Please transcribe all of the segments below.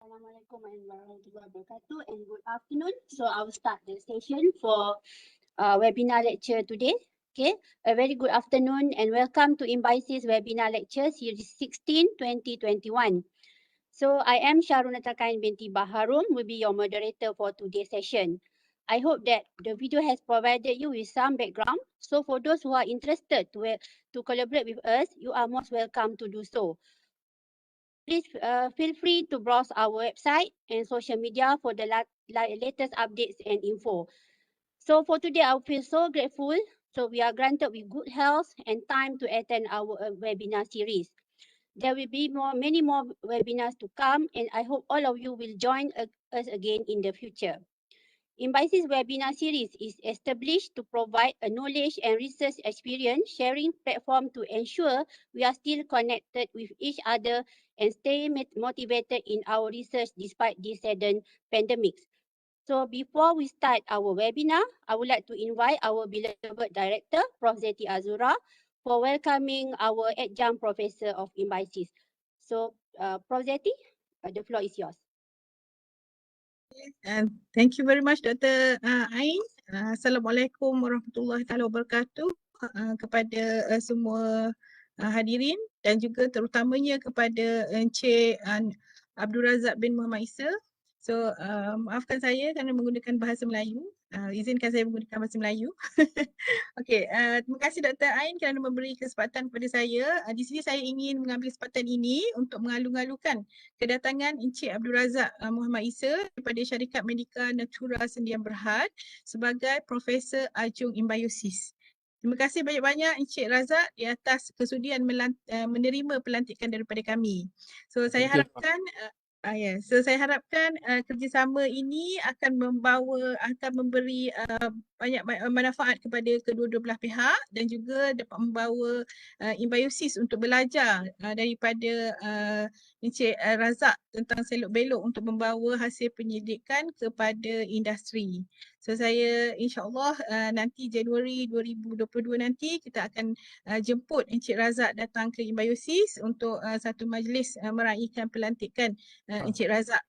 Assalamualaikum warahmatullahi wabarakatuh and good afternoon. So I will start the session for webinar lecture today. Okay, a very good afternoon and welcome to INBIOSIS webinar lecture series 16 2021. So I am Syarul Nataqain binti Baharum, will be your moderator for today's session. I hope that the video has provided you with some background. So for those who are interested to collaborate with us, you are most welcome to do so. Please feel free to browse our website and social media for the latest updates and info. So for today, I feel so grateful. So we are granted with good health and time to attend our webinar series. There will be many more webinars to come, and I hope all of you will join us again in the future. INBIOSIS webinar series is established to provide a knowledge and research experience sharing platform to ensure we are still connected with each other and stay motivated in our research despite this sudden pandemics. So before we start our webinar, I would like to invite our beloved director, Prof. Zeti Azura, for welcoming our adjunct professor of INBIOSIS. So Prof. Zeti, the floor is yours. Thank you very much Dr. Ain. Assalamualaikum warahmatullahi wabarakatuh kepada semua hadirin dan juga terutamanya kepada Encik Abdul Razak bin Muhammad Isa. So maafkan saya kerana menggunakan bahasa Melayu. Izinkan saya menggunakan bahasa Melayu. Okey, terima kasih Dr. Ain kerana memberi kesempatan kepada saya. Di sini saya ingin mengambil kesempatan ini untuk mengalu-alukan kedatangan Encik Abdul Razak Mohd Isa daripada syarikat Medika Natura Sendian Berhad sebagai Profesor Adjunct INBIOSIS. Terima kasih banyak-banyak Encik Razak di atas kesudian menerima pelantikan daripada kami. So saya harapkan So saya harapkan kerjasama ini akan memberi banyak manfaat kepada kedua-dua belah pihak dan juga dapat membawa INBIOSIS untuk belajar daripada Encik Razak tentang selok-belok untuk membawa hasil penyelidikan kepada industri. So saya insya-Allah nanti Januari 2022 nanti kita akan jemput Encik Razak datang ke INBIOSIS untuk satu majlis meraihkan pelantikan Encik Razak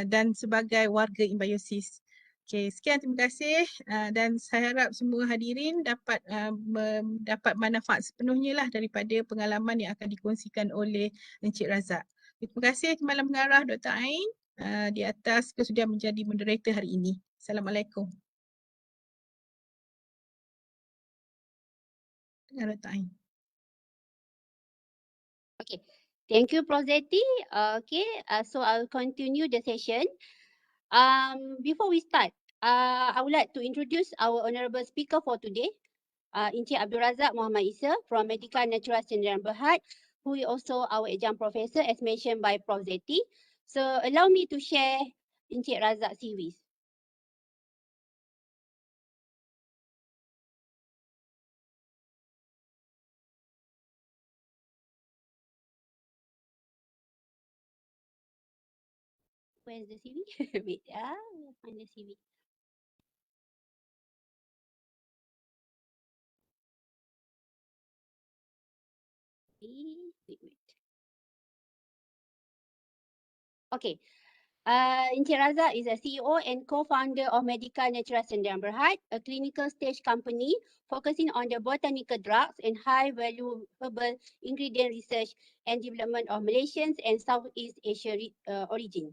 dan sebagai warga INBIOSIS. Okey, sekian, terima kasih dan saya harap semua hadirin dapat mendapat manfaat sepenuhnya lah daripada pengalaman yang akan dikongsikan oleh Encik Razak. Terima kasih Malam Pengarah Dr. Ain di atas kesudian menjadi moderator hari ini. Assalamualaikum. Dr. Ain. Okay, thank you, Prof. Zeti. So I'll continue the session. Before we start, I would like to introduce our honorable speaker for today, Encik Abdul Razak Mohd Isa from Medika Natura Sendian Berhad, who is also our adjunct professor as mentioned by Prof. Zeti. So allow me to share Encik Razak series. Where's the CV? Wait, find the CV. Wait. Okay. Encik Razak is a CEO and co-founder of Medika Natura Sendian Berhad, a clinical stage company focusing on the botanical drugs and high-value herbal ingredient research and development of Malaysians and Southeast Asia origin.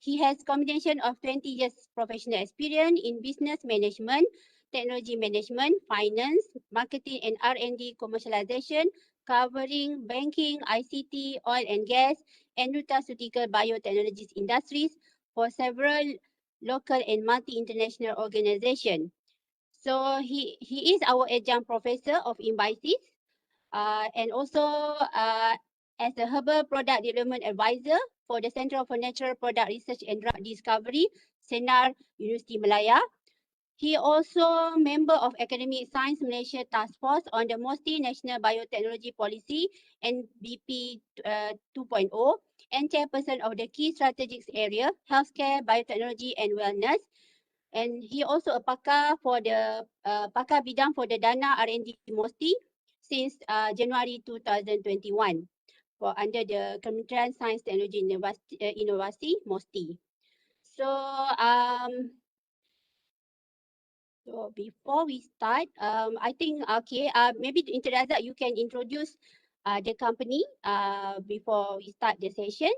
He has combination of 20 years professional experience in business management, technology management, finance, marketing and R&D commercialization, covering banking, ICT, oil and gas, and nutraceutical biotechnologies industries for several local and multi-international organizations. So he is our adjunct professor of INBIOSIS and also as a herbal product development advisor for the Center for Natural Product Research and Drug Discovery, Senar University Malaya. He also member of Academic Science Malaysia Task Force on the Multinational Biotechnology Policy (NBP 2.0) and chairperson of the key strategic area healthcare, biotechnology and wellness. And he also a pakar for the pakar bidang for the Dana R&D Mosti since January 2021. for under the Kementerian Sains Teknologi Inovasi MOSTI. So so before we start, I think maybe Dr. Razak, you can introduce the company before we start the session.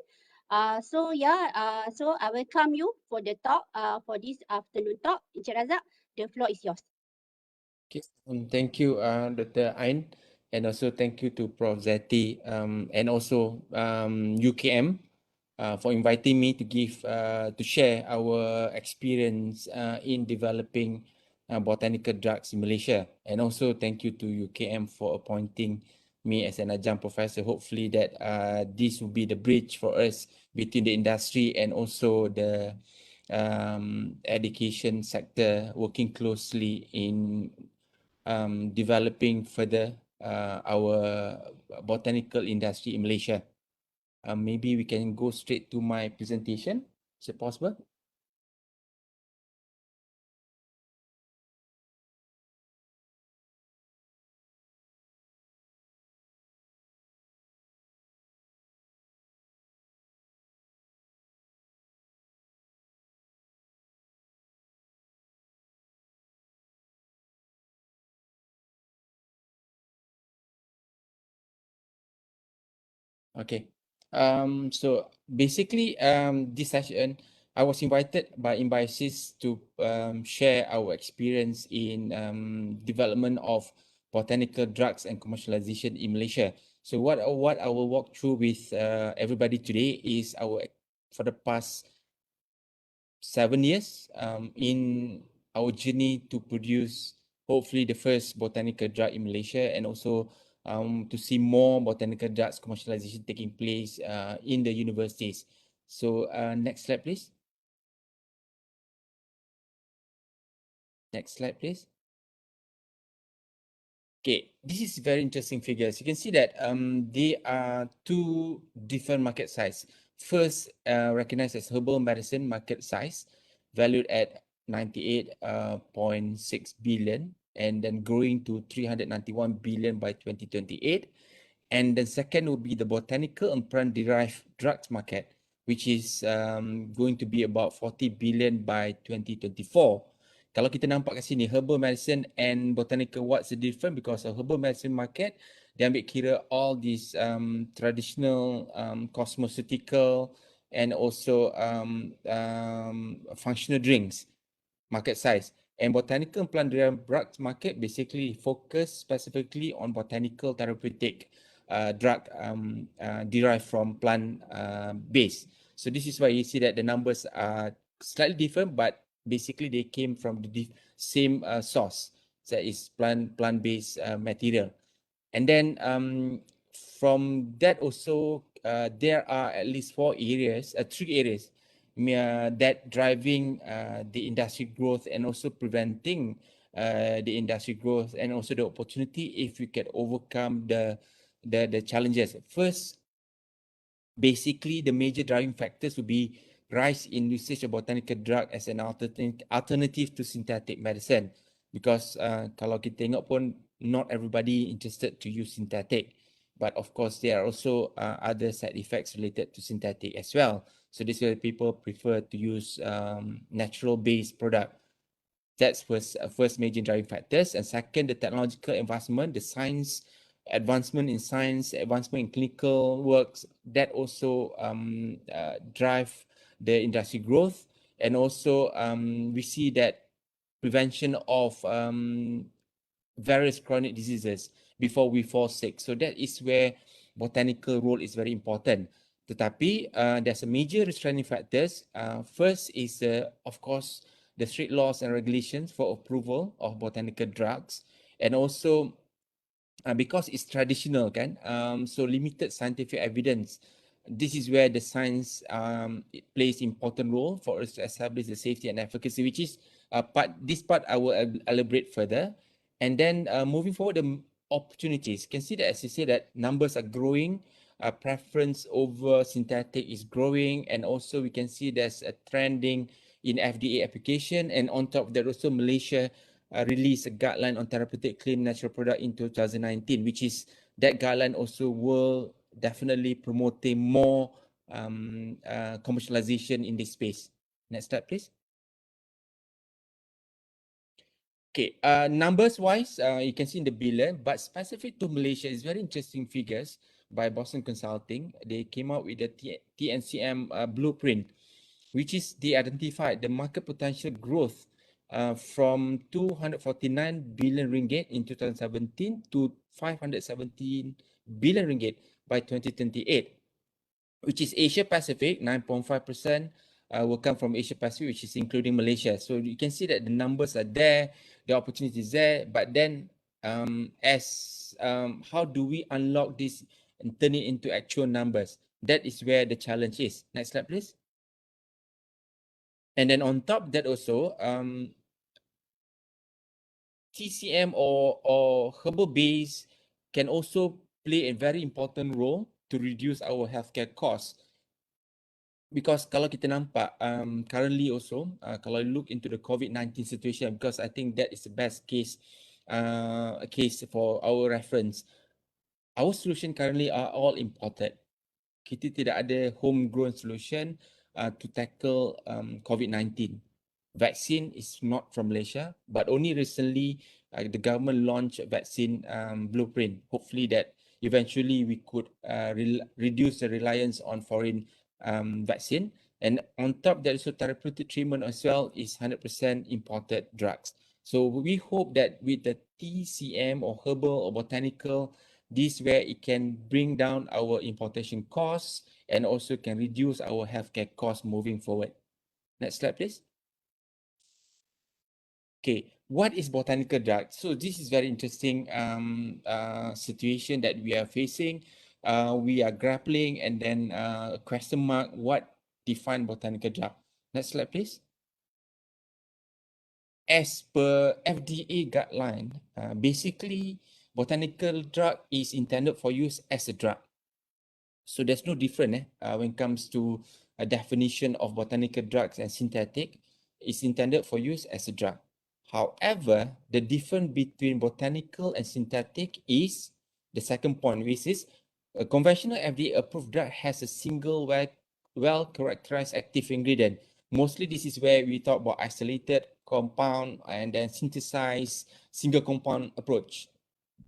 So I welcome you for the talk for this afternoon talk. Dr. Razak, the floor is yours. Okay. Thank you, Dr. Ain, and also thank you to Prof. Zeti and also UKM for inviting me to to share our experience in developing botanical drugs in Malaysia. And also thank you to UKM for appointing me as an adjunct professor. Hopefully that this will be the bridge for us between the industry and also the education sector, working closely in developing further our botanical industry in Malaysia. Maybe we can go straight to my presentation. Is it possible? Okay. So basically, this session, I was invited by INBIOSIS to share our experience in development of botanical drugs and commercialization in Malaysia. So what I will walk through with everybody today is for the past 7 years in our journey to produce hopefully the first botanical drug in Malaysia, and also to see more botanical drugs commercialization taking place in the universities. So next slide, please. Next slide, please. Okay, this is very interesting figures. You can see that they are two different market size. First, recognized as herbal medicine market size, valued at 98.6 billion, and then growing to 391 billion by 2028. And then second will be the botanical and plant-derived drugs market, which is going to be about 40 billion by 2024. Kalau kita nampak kat sini, herbal medicine and botanical, what's the difference? Because a herbal medicine market, dia ambil kira all these traditional cosmeceutical and also functional drinks market size. And botanical and plant-derived drugs market basically focus specifically on botanical therapeutic drug derived from plant base. So this is why you see that the numbers are slightly different, but basically they came from the same source, that is plant-based material. And then from that also there are at least three areas that driving the industry growth and also preventing the industry growth, and also the opportunity if we can overcome the challenges. First, basically the major driving factors would be rise in usage of botanical drug as an alternative to synthetic medicine, because kalau kita tengok pun not everybody interested to use synthetic, but of course there are also other side effects related to synthetic as well. So this is why people prefer to use natural based product. That's first major driving factors. And second, the technological advancement, the science advancement in science, advancement in clinical works, that also drive the industry growth. And also we see that prevention of various chronic diseases before we fall sick. So that is where botanical role is very important. Tetapi there's a major restraining factors. First is of course the strict laws and regulations for approval of botanical drugs, and also because it's traditional, kan, so limited scientific evidence. This is where the science it plays important role for us to establish the safety and efficacy, which is this part I will elaborate further. And then moving forward, the opportunities. You can see that, as you say, that numbers are growing, preference over synthetic is growing, and also we can see there's a trending in FDA application, and on top of that also Malaysia released a guideline on therapeutic clean natural product in 2019, which is that guideline also will definitely promoting more commercialization in this space. Next slide, please. Okay, numbers wise, you can see in the billion, but specific to Malaysia is very interesting figures by Boston Consulting. They came out with the TNCM blueprint, which is they identified the market potential growth from 249 billion ringgit in 2017 to 517 billion ringgit by 2028, which is Asia Pacific. 9.5% will come from Asia Pacific, which is including Malaysia. So you can see that the numbers are there, the opportunity is there, but then how do we unlock this and turn it into actual numbers? That is where the challenge is. Next slide, please. And then on top of that also, TCM or herbal base can also play a very important role to reduce our healthcare costs. Because kalau kita nampak currently also, kalau you look into the COVID-19 situation, because I think that is the best case for our reference. Our solution currently are all imported. Kita tidak ada homegrown solution to tackle COVID-19. Vaccine is not from Malaysia, but only recently the government launched a vaccine blueprint. Hopefully that eventually we could reduce the reliance on foreign vaccine. And on top that, also therapeutic treatment as well is 100% imported drugs. So we hope that with the TCM or herbal or botanical, this where it can bring down our importation costs and also can reduce our healthcare costs moving forward. Next slide, please. Okay, what is botanical drug? So this is very interesting situation that we are facing. We are grappling and then question mark what define botanical drug. Next slide, please. As per FDA guideline, basically botanical drug is intended for use as a drug. So there's no difference when it comes to a definition of botanical drugs and synthetic. It's intended for use as a drug. However, the difference between botanical and synthetic is the second point, which is a conventional FDA approved drug has a single well-characterized active ingredient. Mostly this is where we talk about isolated compound and then synthesized single compound approach.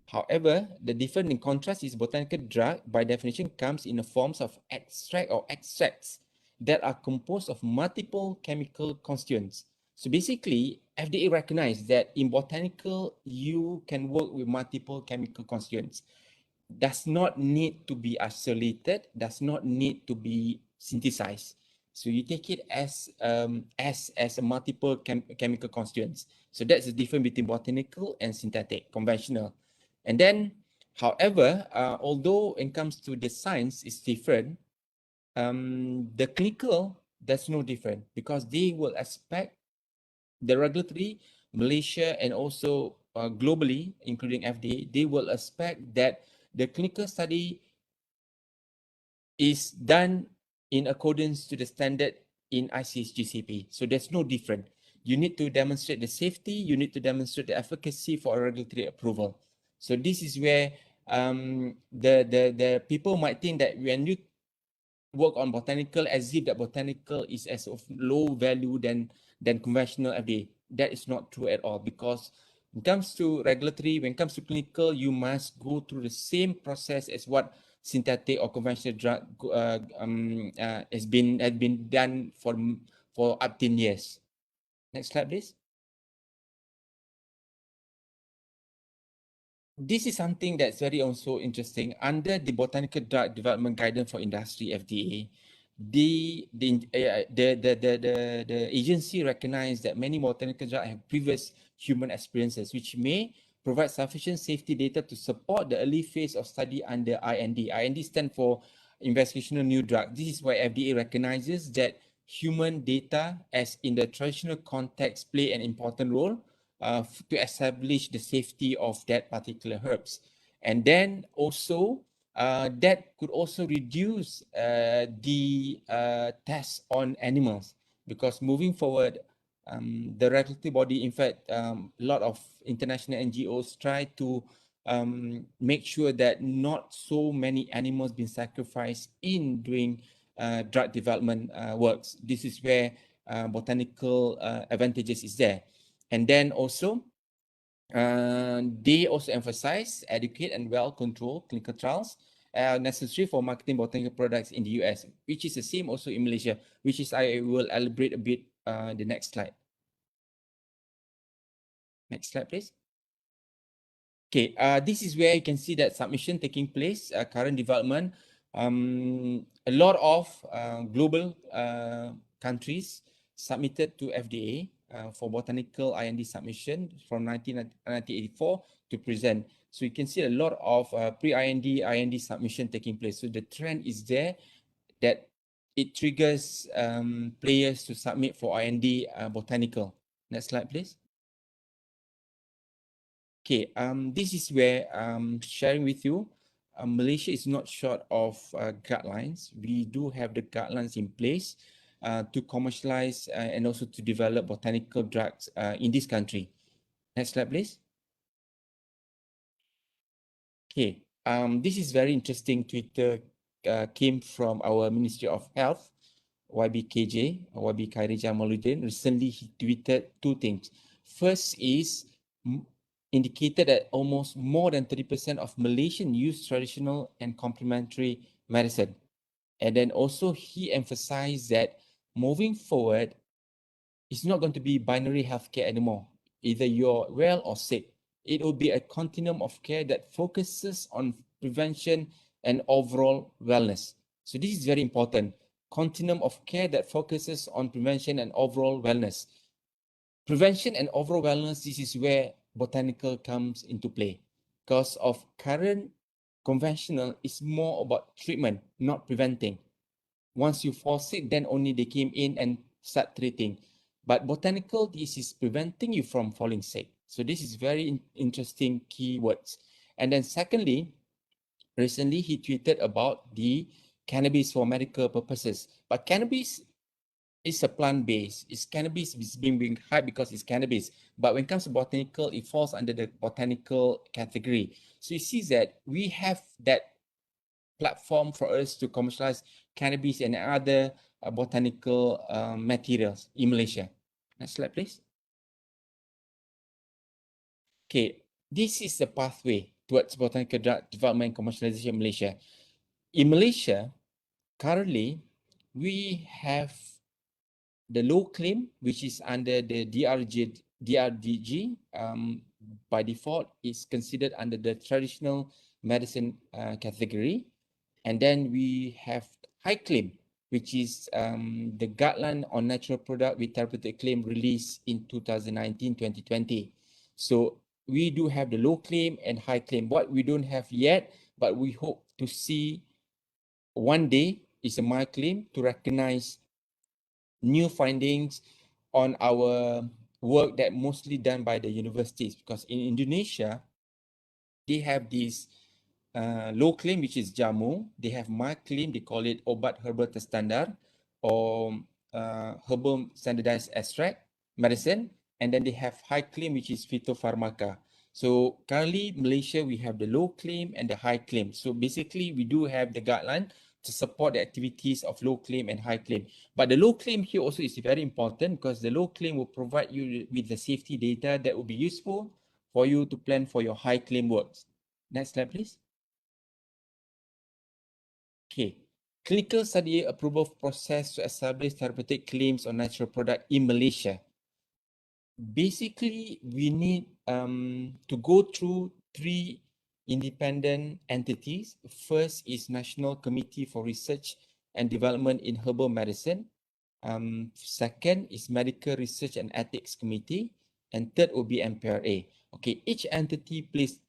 However, the difference in contrast is botanical drug by definition comes in the forms of extract or extracts that are composed of multiple chemical constituents. So basically, FDA recognized that in botanical, you can work with multiple chemical constituents. Does not need to be isolated, does not need to be synthesized. So you take it as a multiple chemical constituents. So that's the difference between botanical and synthetic, conventional. And then, however, although when it comes to the science, it's different, the clinical, there's no different because they will expect the regulatory, Malaysia and also globally, including FDA, they will expect that the clinical study is done in accordance to the standard in ICS-GCP. So there's no different. You need to demonstrate the safety, you need to demonstrate the efficacy for a regulatory approval. So this is where the people might think that when you work on botanical as if that botanical is as of low value than conventional FDA. That is not true at all because when it comes to regulatory, when it comes to clinical, you must go through the same process as what synthetic or conventional drug has been done for up to 10 years. Next slide, please. This is something that's very also interesting. Under the Botanical Drug Development Guidance for Industry (FDA), the agency recognized that many botanical drugs have previous human experiences, which may provide sufficient safety data to support the early phase of study under IND. IND stands for Investigational New Drug. This is why FDA recognizes that human data, as in the traditional context, play an important role to establish the safety of that particular herbs. And then also, that could also reduce the tests on animals because moving forward, the regulatory body, in fact, a lot of international NGOs try to make sure that not so many animals being sacrificed in doing drug development works. This is where botanical advantages is there. And then also, they also emphasize educate and well-controlled clinical trials necessary for marketing botanical products in the US, which is the same also in Malaysia, which is I will elaborate a bit the next slide. Next slide, please. Okay, this is where you can see that submission taking place, current development. A lot of global countries submitted to FDA for botanical IND submission from 1984 to present. So you can see a lot of pre-IND, IND submission taking place. So the trend is there that it triggers players to submit for IND botanical. Next slide, please. Okay, this is where sharing with you, Malaysia is not short of guidelines. We do have the guidelines in place to commercialize and also to develop botanical drugs in this country. Next slide, please. Okay, this is very interesting. Twitter came from our Ministry of Health, YBKJ, YB Khairi Jamaluddin. Recently, he tweeted two things. First is indicated that almost more than 30% of Malaysians use traditional and complementary medicine. And then also he emphasized that moving forward, it's not going to be binary healthcare anymore. Either you're well or sick. It will be a continuum of care that focuses on prevention and overall wellness. So this is very important. Continuum of care that focuses on prevention and overall wellness. Prevention and overall wellness, this is where botanical comes into play. Because of current conventional is more about treatment, not preventing. Once you fall sick, then only they came in and start treating. But botanical, this is preventing you from falling sick. So this is very interesting keywords. And then secondly, recently he tweeted about the cannabis for medical purposes. But cannabis is a plant-based. It's cannabis is being hyped because it's cannabis. But when it comes to botanical, it falls under the botanical category. So you see that we have that platform for us to commercialize cannabis and other botanical materials in Malaysia. Next slide, please. Okay, this is the pathway towards botanical drug development and commercialization in Malaysia. In Malaysia, currently, we have the low claim, which is under the DRDG, by default is considered under the traditional medicine category. And then we have high claim, which is the guideline on natural product with therapeutic claim released in 2019-2020. So we do have the low claim and high claim. What we don't have yet, but we hope to see one day is a mild claim to recognize new findings on our work that mostly done by the universities, because in Indonesia, they have this low claim, which is jamu. They have mild claim, they call it obat herbal terstandar or herbal standardized extract medicine. And then they have high claim, which is phytopharmaca. So currently, Malaysia, we have the low claim and the high claim. So basically, we do have the guideline to support the activities of low claim and high claim. But the low claim here also is very important because the low claim will provide you with the safety data that will be useful for you to plan for your high claim works. Next slide, please. Okay. Clinical study approval process to establish therapeutic claims on natural product in Malaysia. Basically, we need to go through three independent entities. First is National Committee for Research and Development in Herbal Medicine. Second is Medical Research and Ethics Committee. And third will be MPRA. Okay, each entity plays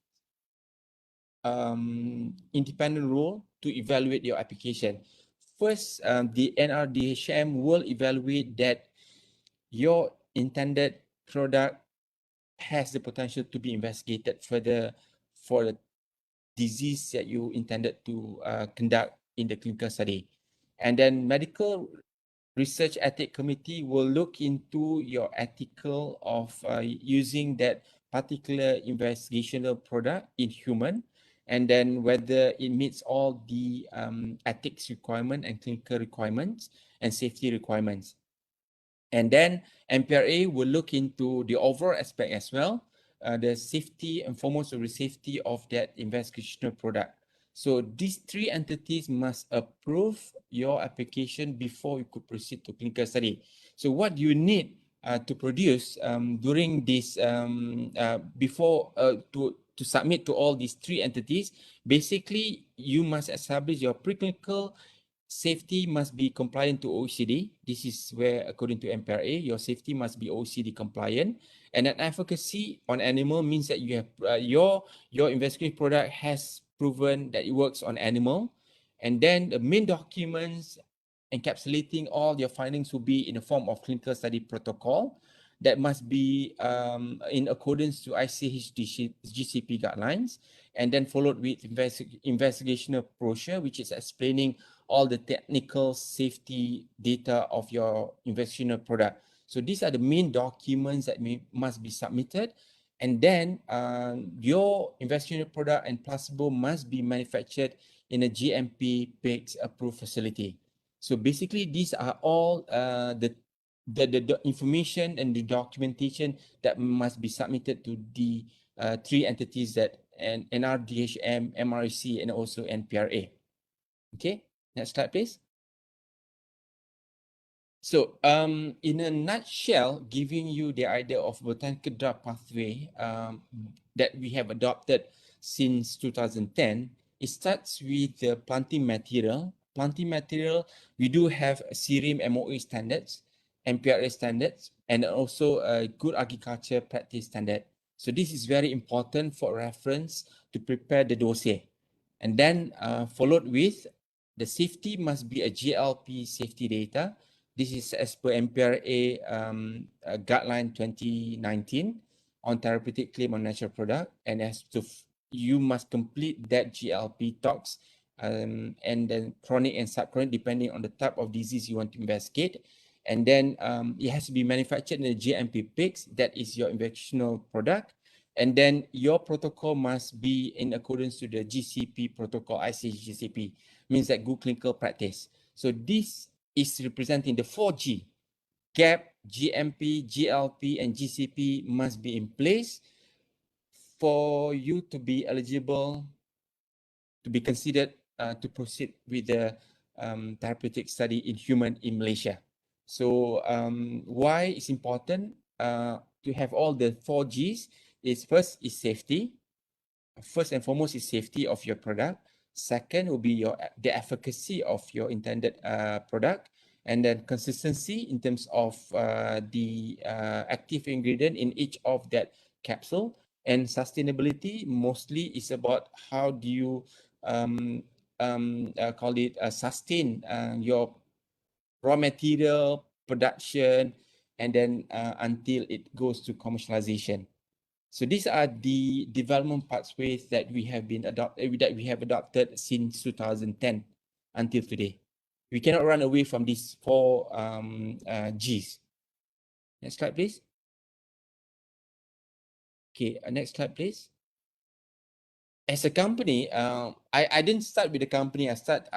independent role to evaluate your application. First, the NRDHM will evaluate that your intended product has the potential to be investigated further for the disease that you intended to conduct in the clinical study. And then Medical Research Ethics Committee will look into your ethical of using that particular investigational product in human, and then whether it meets all the ethics requirement and clinical requirements and safety requirements. And then MPRA will look into the overall aspect as well, the safety and foremost of the safety of that investigational product. So these three entities must approve your application before you could proceed to clinical study. So what you need to produce during this before to submit to all these three entities, basically you must establish your preclinical safety must be compliant to OECD. This is where, according to MPRA, your safety must be OECD compliant. And an efficacy on animal means that you have your investigative product has proven that it works on animal. And then the main documents encapsulating all your findings will be in the form of clinical study protocol that must be in accordance to ICH GCP guidelines, and then followed with investigational brochure, which is explaining all the technical safety data of your investigational product. So these are the main documents that must be submitted. And then your investigational product and placebo must be manufactured in a GMP PICS approved facility. So basically, these are all the information and the documentation that must be submitted to the three entities that NRDHM, MRC, and also NPRA. Okay, next slide, please. So, in a nutshell, giving you the idea of botanical drug pathway that we have adopted since 2010, it starts with the planting material. Planting material, we do have CRIM MOE standards, MPRA standards, and also a good agriculture practice standard. So this is very important for reference to prepare the dossier. And then followed with the safety must be a GLP safety data. This is as per MPRA guideline 2019 on therapeutic claim on natural product, and as to you must complete that GLP tox and then chronic and subchronic depending on the type of disease you want to investigate. And then it has to be manufactured in a GMP PICS, that is your investigational product. And then your protocol must be in accordance to the GCP protocol, ICH GCP, means that good clinical practice. So this is representing the 4G. GAP, GMP, GLP, and GCP must be in place for you to be eligible to be considered to proceed with the therapeutic study in human in Malaysia. So why it's important to have all the 4Gs is first is safety. First and foremost is safety of your product. Second will be the efficacy of your intended product, and then consistency in terms of the active ingredient in each of that capsule. And sustainability mostly is about how do you sustain your raw material production, and then until it goes to commercialization. So these are the development pathways that we have adopted since 2010 until today. We cannot run away from these four Gs. Next slide, please. Okay, next slide, please. As a company, I didn't start with the company. I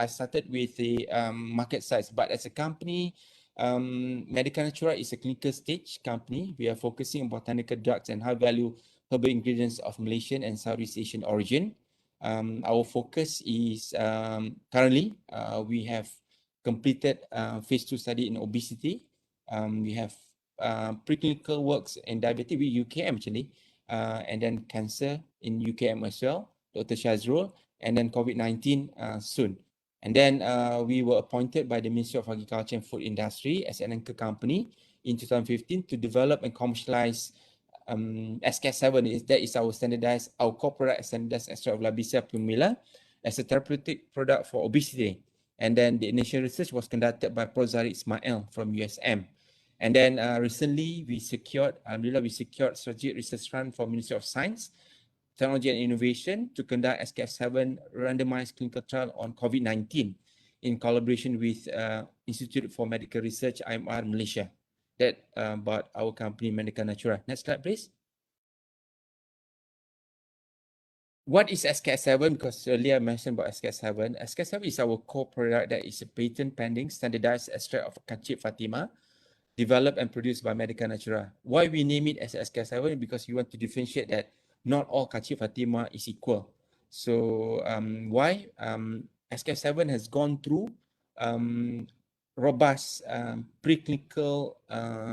started with the market size. But as a company, Medika Natura is a clinical stage company. We are focusing on botanical drugs and high-value herbal ingredients of Malaysian and Southeast Asian origin. Our focus is currently we have completed phase 2 study in obesity. We have preclinical works in diabetes with UKM actually, and then cancer in UKM as well, Dr. Syarul, and then COVID-19 soon. And then we were appointed by the Ministry of Agriculture and Food Industry as an anchor company in 2015 to develop and commercialize SK7. That is our standardized, our core product, standardized extract of Labicia pumila as a therapeutic product for obesity. And then the initial research was conducted by Prof. Zahid Ismail from USM. And then recently we secured strategic research grant from Ministry of Science, Technology and Innovation to conduct SK7 randomized clinical trial on COVID-19 in collaboration with Institute for Medical Research, IMR Malaysia. That about our company, Medika Natura. Next slide, please. What is SKS7? Because earlier I mentioned about SKS7. SKS7 is our core product that is a patent pending standardized extract of Kacip Fatima, developed and produced by Medika Natura. Why we name it as SKS7? Because we want to differentiate that not all Kacip Fatima is equal. So why? SKS7 has gone through robust preclinical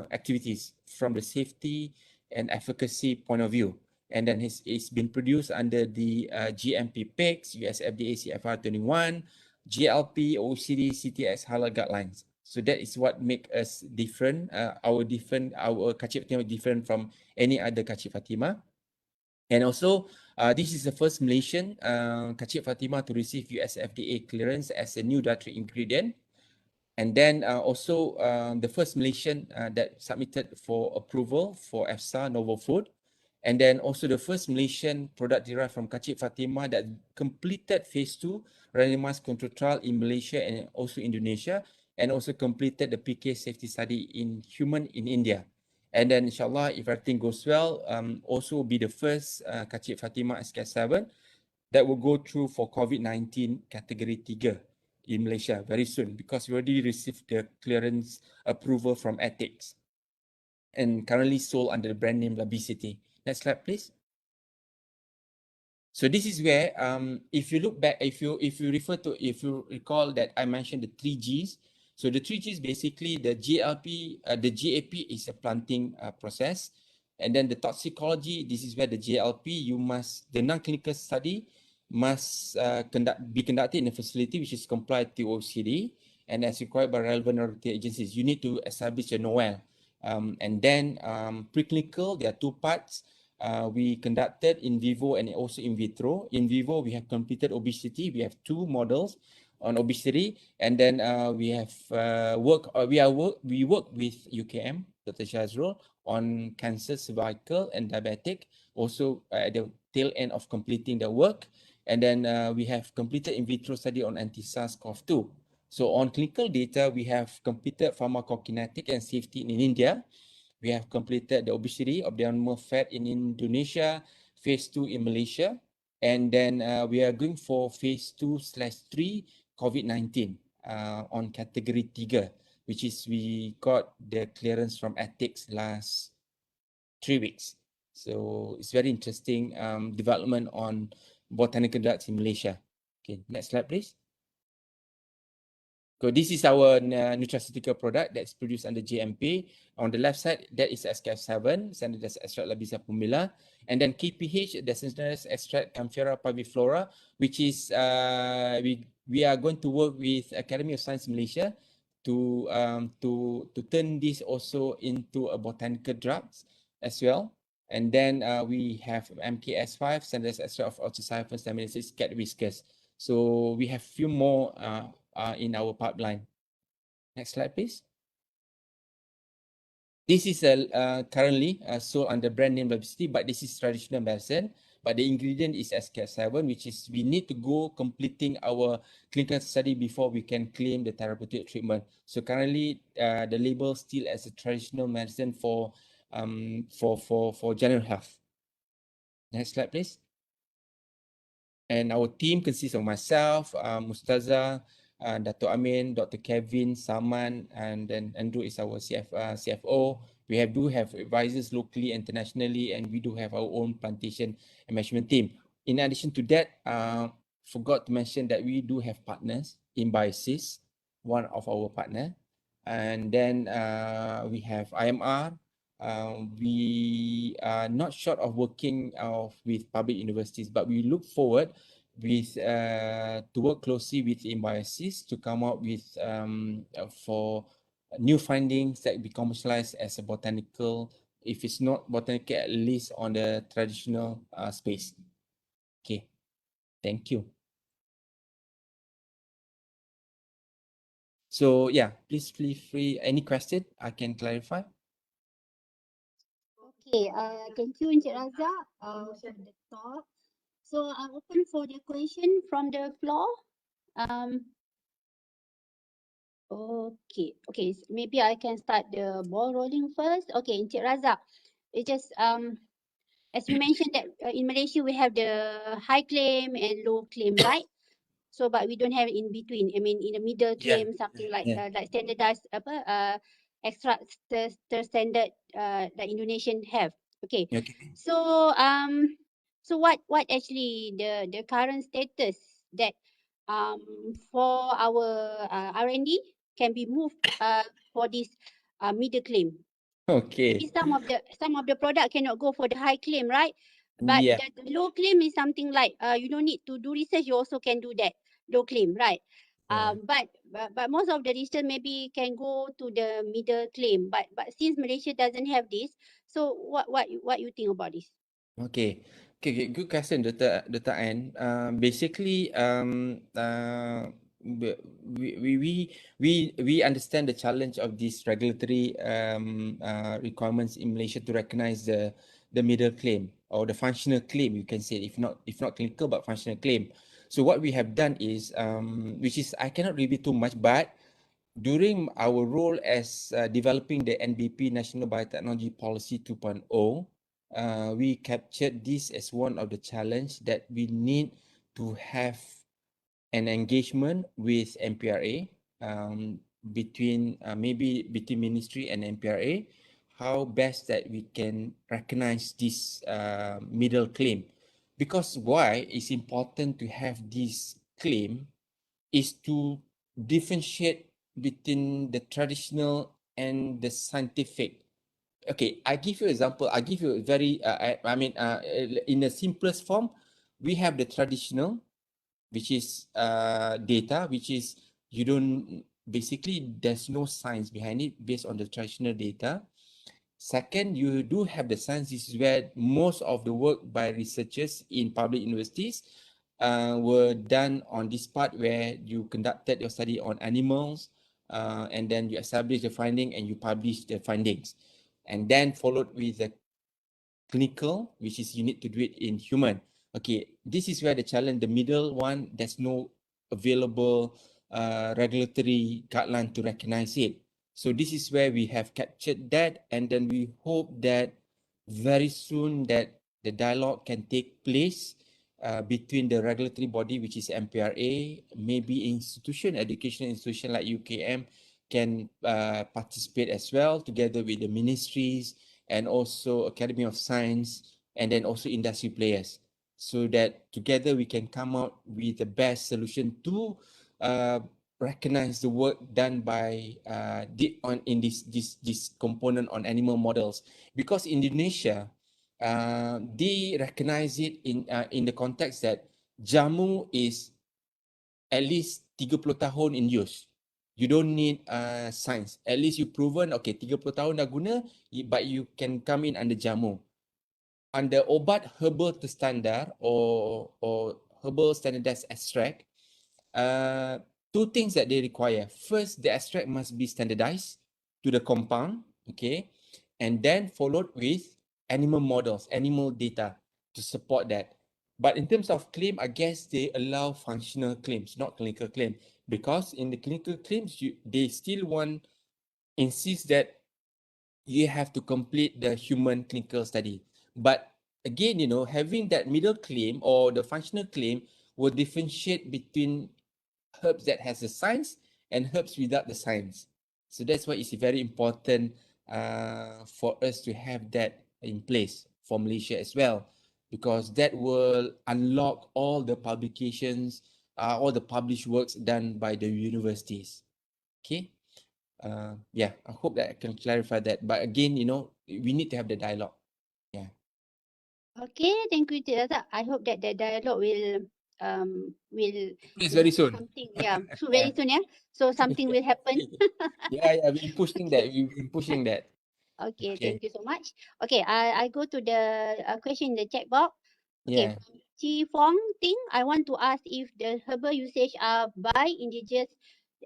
activities from the safety and efficacy point of view. And then it's been produced under the GMP PICS, US FDA CFR 21, GLP, OECD, CTX halal guidelines. So that is what make us different. Our Kacip Fatima different from any other Kacip Fatima. And also, this is the first Malaysian Kacip Fatima to receive US FDA clearance as a new dietary ingredient. And then also the first Malaysian that submitted for approval for EFSA Novel Food. And then also the first Malaysian product derived from Kacip Fatima that completed phase 2 randomized control trial in Malaysia and also Indonesia, and also completed the PK safety study in human in India. And then inshallah, if everything goes well, also be the first Kacip Fatima SK7 that will go through for COVID-19 category 3 in Malaysia very soon, because we already received the clearance approval from ethics and currently sold under the brand name Labicity. Next slide, please. So this is where, if you look back, if you recall that I mentioned the 3Gs. So the 3Gs basically the the GAP is a planting process, and then the toxicology. This is where the GLP the non-clinical study must be conducted in a facility which is compliant to OECD and as required by relevant regulatory agencies. You need to establish a NOAL, and then preclinical. There are two parts. We conducted in vivo and also in vitro. In vivo, we have completed obesity. We have 2 models on obesity, and then we have we work with UKM, Dr. Syarul, on cancer, cervical, and diabetic. Also at the tail end of completing the work, and then we have completed in vitro study on anti-SARS-CoV-2. So on clinical data, we have completed pharmacokinetic and safety in India. We have completed the obesity of the animal fat in Indonesia, phase 2 in Malaysia, and then we are going for phase 2/3 COVID-19 on category 3, which is we got the clearance from ethics last 3 weeks. So it's very interesting development on botanical drugs in Malaysia. Okay, next slide, please. So this is our nutraceutical product that's produced under GMP. On the left side, that is SKF7, standardized extract Labisa pumila. And then KPH, the standardized extract Camphora parviflora, which is we are going to work with Academy of Science Malaysia to turn this also into a botanical drugs as well. And then we have MKS5, standardized extract of Oxycyphus laminaceus cat whiskers. So we have few more in our pipeline. Next slide, please. This is currently sold under brand name Labicity, but this is traditional medicine. But the ingredient is SK7, which is we need to go completing our clinical study before we can claim the therapeutic treatment. So currently, the label still as a traditional medicine for general health. Next slide, please. And our team consists of myself, Mustaza, Dato' Amin, Dr. Kevin, Saman, and then Andrew is our CFO. We do have advisors locally, internationally, and we do have our own plantation and management team. In addition to that, forgot to mention that we do have partners, INBIOSIS, one of our partner. And then we have IMR. We are not short of working with public universities, but we look forward to work closely with INBIOSIS to come up with for new findings that be commercialized as a botanical, if it's not botanical, at least on the traditional space. Okay, thank you. So yeah, please feel free. Any question I can clarify? Okay, thank you Encik Razak for the talk. So I'm open for the question from the floor. Okay, maybe I can start the ball rolling first. Okay, Encik Razak, it just as you mentioned that in Malaysia we have the high claim and low claim, right? So, but we don't have it in between. I mean, in the middle Yeah. claim, something like Yeah. standardized extra standard that Indonesian have. Okay. Okay. So so what actually the current status that for our R&D can be moved for this middle claim. Maybe Okay. some of the product cannot go for the high claim, right? But Yeah. the low claim is something like you don't need to do research, you also can do that low claim, right? Yeah. But most of the research maybe can go to the middle claim. But since Malaysia doesn't have this, so what you think about this? Okay. Okay, good question, Dr. Ann. Basically, we, we understand the challenge of these regulatory requirements in Malaysia to recognize the middle claim or the functional claim, you can say, if not clinical but functional claim. So what we have done is, which is I cannot reveal too much, but during our role as developing the NBP National Biotechnology Policy 2.0, we captured this as one of the challenge that we need to have an engagement with MPRA, between maybe between ministry and MPRA, how best that we can recognize this middle claim. Because why it's important to have this claim is to differentiate between the traditional and the scientific. Okay, I give you example. I give you a very, in the simplest form, we have the traditional, which is data, which is you don't, basically there's no science behind it based on the traditional data. Second, you do have the science. This is where most of the work by researchers in public universities were done on this part where you conducted your study on animals, and then you establish the finding and you publish the findings. And then followed with the clinical, which is you need to do it in human. Okay, this is where the challenge, the middle one, there's no available regulatory guideline to recognize it. So this is where we have captured that, and then we hope that very soon that the dialogue can take place between the regulatory body, which is MPRA, maybe institution, educational institution like UKM can participate as well, together with the ministries and also Academy of Science, and then also industry players, so that together we can come out with the best solution to recognize the work done by in this component on animal models. Because Indonesia, they recognize it in the context that jamu is at least 30 tahun in use. You don't need science. At least you proven, okay, 30 tahun dah guna, but you can come in under jamu. Under obat herbal terstandar or herbal standardized extract, two things that they require. First, the extract must be standardized to the compound, okay, and then followed with animal models, animal data to support that. But in terms of claim, I guess they allow functional claims, not clinical claim, because in the clinical claims, they still insist that you have to complete the human clinical study. But again, having that middle claim or the functional claim will differentiate between herbs that has the science and herbs without the science. So that's why it's very important for us to have that in place for Malaysia as well, because that will unlock all the publications, all the published works done by the universities. Okay. Yeah, I hope that I can clarify that. But again, we need to have the dialogue. Yeah. Okay, thank you, Cik Razak. I hope that the dialogue will It's very have soon. something, yeah, so Yeah. very soon, yeah. So something will happen. Yeah, yeah, we're pushing that. We've been pushing that. Okay, Okay. thank you so much. Okay, I go to the question in the chat box. Okay, Yeah. from Chi Fong Ting, I want to ask if the herbal usage are by indigenous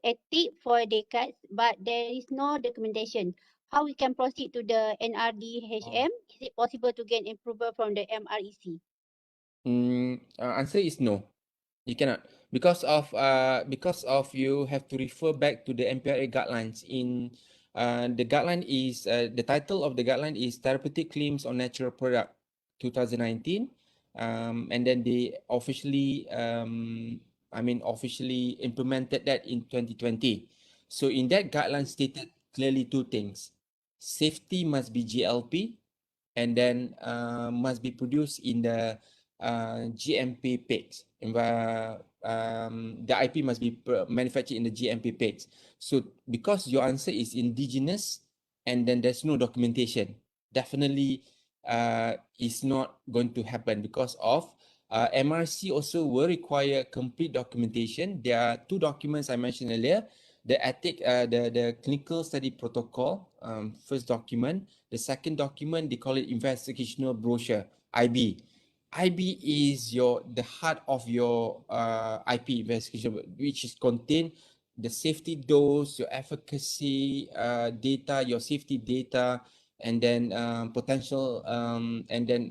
active for decades, but there is no documentation. How we can proceed to the NRDHM? Is it possible to get approval from the MREC? Answer is no. You cannot, because of you have to refer back to the MPRA guidelines. In the guideline is the title of the guideline is therapeutic claims on natural product. 2019, and then they officially, officially implemented that in 2020. So in that guideline stated clearly two things: safety must be GLP, and then must be produced in the GMP pigs. The IP must be manufactured in the GMP pigs. So because your answer is indigenous and then there's no documentation, definitely is not going to happen because of MRC also will require complete documentation. There are two documents I mentioned earlier: the the clinical study protocol, first document. The second document, they call it investigational brochure, IB. IB is the heart of your IP investigation, which is contain the safety dose, your efficacy data, your safety data, and then potential and then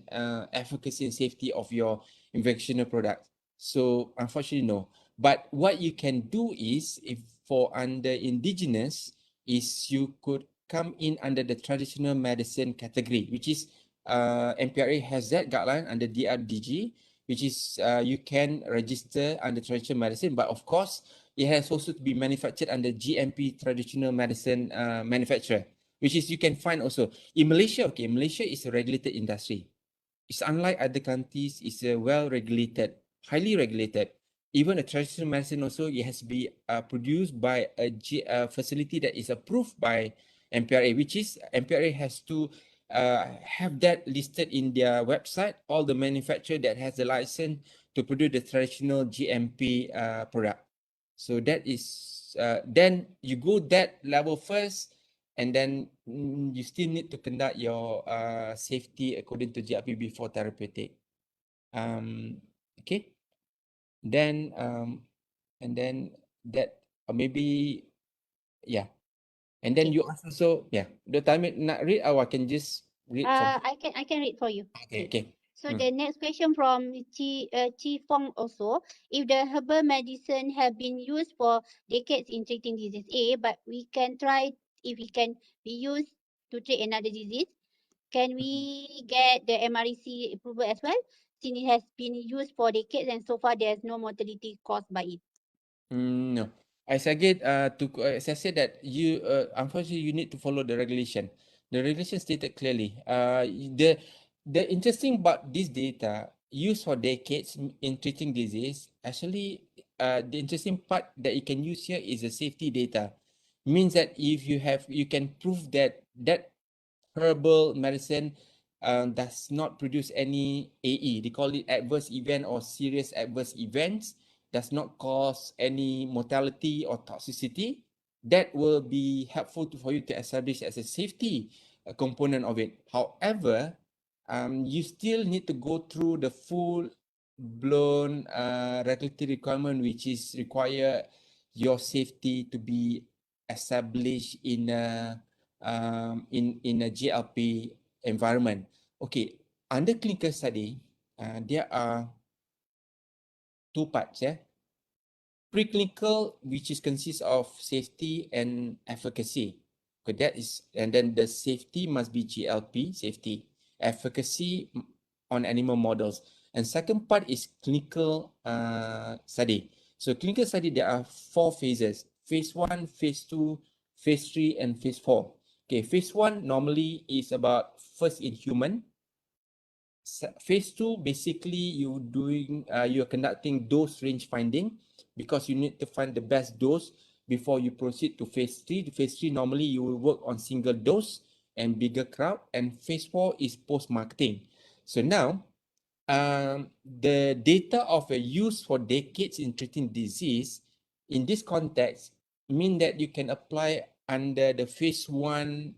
efficacy and safety of your investigational product. So unfortunately, no. But what you can do is, if for under indigenous, is you could come in under the traditional medicine category, which is MPRA has that guideline under DRDG, which is you can register under traditional medicine, but of course, it has also to be manufactured under GMP traditional medicine manufacturer, which is you can find also in Malaysia. Okay, Malaysia is a regulated industry. It's unlike other countries. It's a well-regulated, highly regulated. Even a traditional medicine also, it has to be produced by a facility that is approved by MPRA, which is MPRA has to have that listed in their website, all the manufacturer that has the license to produce the traditional GMP product. So that is, then you go that level first, and then you still need to conduct your safety according to GRP before therapeutic. Okay. Then and then that maybe yeah. And then Okay. you also the time nak read, or I can just read from. I can read for you. Okay. So the next question from Chi Fong also: if the herbal medicine have been used for decades in treating disease A, but we can try if it can be used to treat another disease, can we get the MRC approval as well, since it has been used for decades and so far there's no mortality caused by it? No. As I said that you unfortunately you need to follow the regulation. The regulation stated clearly. The interesting about this data used for decades in treating disease, actually the interesting part that you can use here is the safety data. Means that if you can prove that herbal medicine does not produce any AE. They call it adverse event or serious adverse events, does not cause any mortality or toxicity. That will be helpful for you to establish as a safety component of it. However, you still need to go through the full blown regulatory requirement, which is require your safety to be established in a GLP environment. Okay, under clinical study, there are two parts. Preclinical, which is consists of safety and efficacy. Okay, that is, and then the safety must be GLP safety, efficacy on animal models. And second part is clinical study. So clinical study, there are 4 phases: phase 1, phase 2, phase 3, and phase 4. Okay, phase 1 normally is about first in human. Phase 2, basically you're conducting dose range finding, because you need to find the best dose before you proceed to phase 3. Phase 3 normally you will work on single dose and bigger crowd, and phase 4 is post-marketing. So now the data of a use for decades in treating disease in this context mean that you can apply under the phase 1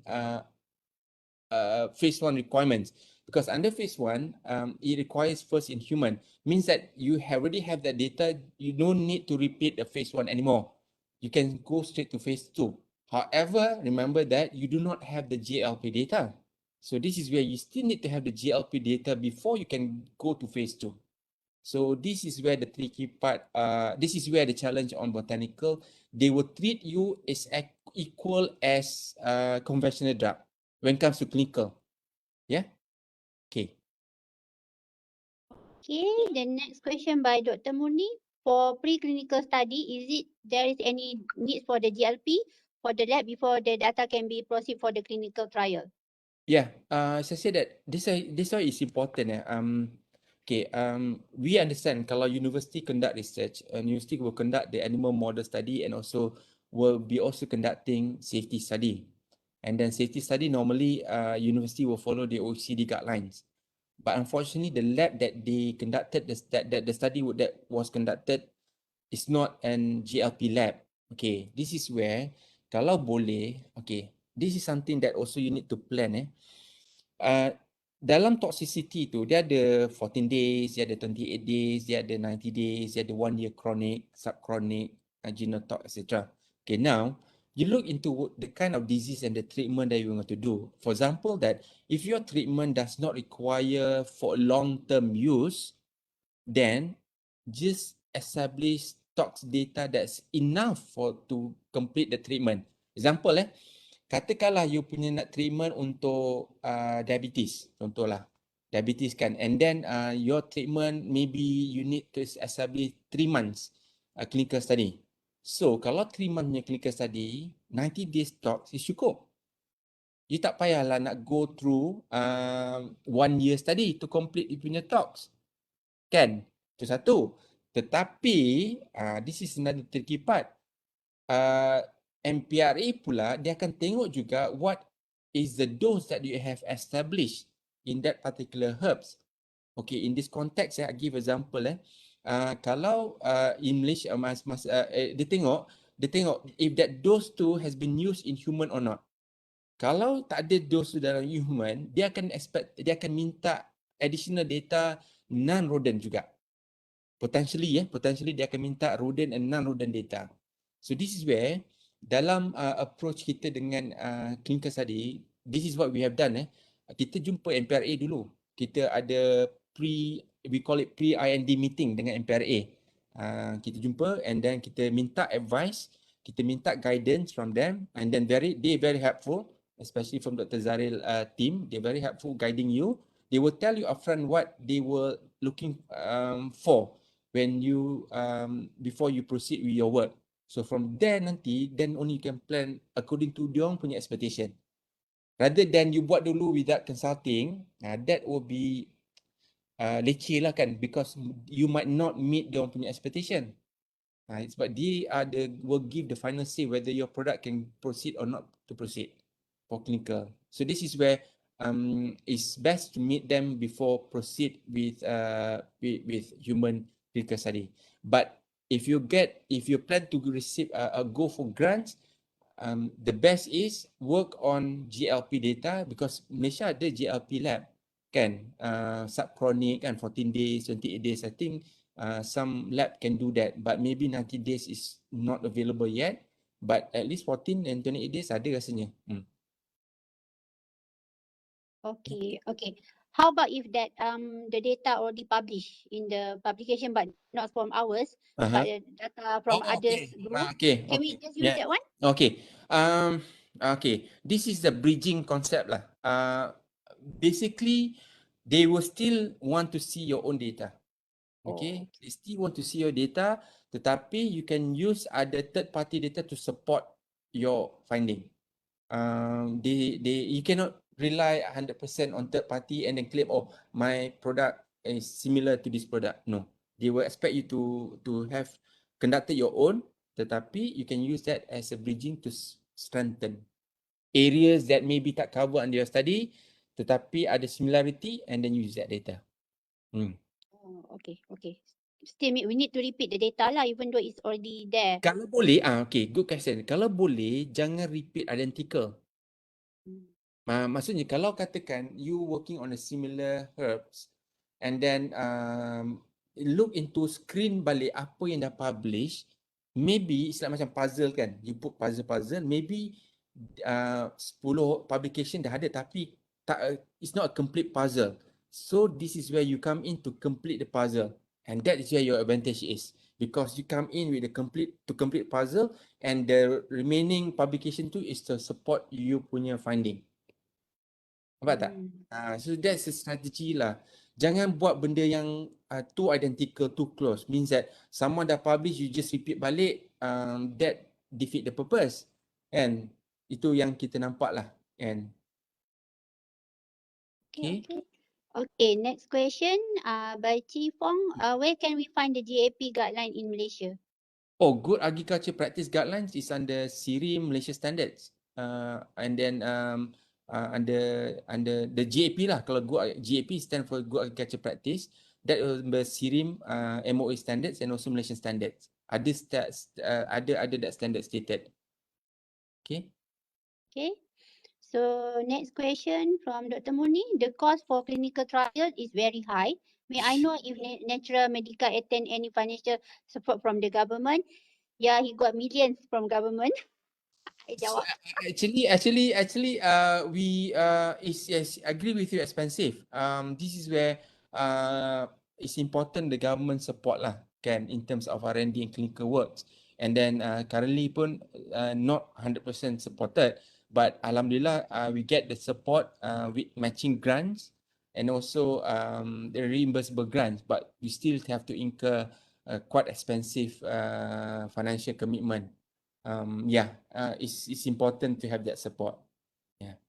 requirements, because under phase 1 it requires first in human, means that you already have that data. You don't need to repeat the phase 1 anymore. You can go straight to phase 2. However, remember that you do not have the GLP data. So this is where you still need to have the GLP data before you can go to phase 2. So this is where the tricky part, this is where the challenge on Botanical, they will treat you as equal as conventional drug when it comes to clinical. Yeah. Okay. Okay, the next question by Dr. Murni. For preclinical study, there is any need for the GLP for the lab before the data can be proceed for the clinical trial? Yeah, as I said that this why is important. We understand kalau university conduct research, university will conduct the animal model study and also will be also conducting safety study. And then safety study normally university will follow the OECD guidelines. But unfortunately, the lab that they conducted the study that was conducted is not an GLP lab. Okay, this is where kalau boleh, okay, this is something that also you need to plan. Dalam toxicity tu, dia ada 14 days, dia ada 28 days, dia ada 90 days, dia ada 1 year chronic, subchronic, genotox, etc. Okay, now, you look into the kind of disease and the treatment that you want to do. For example, that if your treatment does not require for long-term use, then just establish tox data that's enough to complete the treatment. Example, katakanlah you punya nak treatment untuk diabetes, contohlah diabetes kan, and then your treatment maybe you need to establish 3 months clinical study. So kalau 3 months punya clinical study, 90 days tox is cukup. You tak payahlah nak go through 1 year study to complete you punya tox. Kan? Itu satu. Tetapi this is another tricky part. MPRA pula dia akan tengok juga what is the dose that you have established in that particular herbs. Okay, in this context I give example kalau in Malaysia dia tengok if that dose tu has been used in human or not. Kalau tak ada dose tu dalam human, dia akan minta additional data non-rodent juga. Potentially dia akan minta rodent and non-rodent data. So this is where dalam approach kita dengan clinical study, this is what we have done. Kita jumpa MPRA dulu. Kita ada we call it pre-IND meeting dengan MPRA. Kita jumpa and then kita minta advice, kita minta guidance from them, and then they very helpful, especially from Dr. Zaril team. They very helpful guiding you. They will tell you upfront what they were looking for when you before you proceed with your work. So from there nanti, then only you can plan according to diorang punya expectation. Rather than you buat dulu without consulting, that will be leceh lah kan, because you might not meet diorang punya expectation. Sebab they will give the final say whether your product can proceed or not to proceed for clinical. So this is where it's best to meet them before proceed with human clinical study. But if you plan to receive go for grants, the best is work on GLP data, because Malaysia ada GLP lab kan, subchronic kan, 14 days, 28 days. I think some lab can do that, but maybe 90 days is not available yet, but at least 14 and 28 days ada rasanya. Okay. How about if that the data already published in the publication but not from ours, but the data from others group? Can we just use that one? Okay. This is the bridging concept lah. Basically, they will still want to see your own data. Okay, they still want to see your data, tetapi you can use other third party data to support your finding. You cannot rely 100% on third party and then claim, oh, my product is similar to this product. No, they will expect you to have conducted your own, tetapi you can use that as a bridging to strengthen areas that maybe tak cover under your study, tetapi ada similarity, and then use that data. Okay. Still, we need to repeat the data lah, even though it's already there. Kalau boleh, good question. Kalau boleh, jangan repeat identical. Maksudnya kalau katakan you working on a similar herbs and then look into screen balik apa yang dah publish, maybe it's like macam puzzle kan, you put puzzle, maybe 10 publication dah ada tapi it's not a complete puzzle. So this is where you come in to complete the puzzle, and that is where your advantage is, because you come in with the complete puzzle, and the remaining publication tu is to support you punya finding. Nampak tak? So that's the strategy lah. Jangan buat benda yang too identical, too close. Means that someone dah publish, you just repeat balik, that defeat the purpose. And itu yang kita nampak lah. And Okay, okay. okay. Okay, next question by Chi Fong. Where can we find the GAP guideline in Malaysia? Oh, good agriculture practice guidelines is under SIRI Malaysia standards. And then under the GAP lah. Kalau GAP stand for good agriculture practice. That will be SIRI MOA standards and also Malaysian standards. Ada that standard stated. Okay. Okay. So next question from Dr. Muni. The cost for clinical trial is very high. May I know if Natura Medika attend any financial support from the government? Yeah, he got millions from government. I jawab. Actually, we yes, agree with you, expensive. This is where it's important the government support lah, kan, in terms of R&D and clinical works. And then currently pun not 100% supported, but alhamdulillah we get the support with matching grants and also the reimbursable grants, but we still have to incur quite expensive financial commitment. It's important to have that support. Yeah.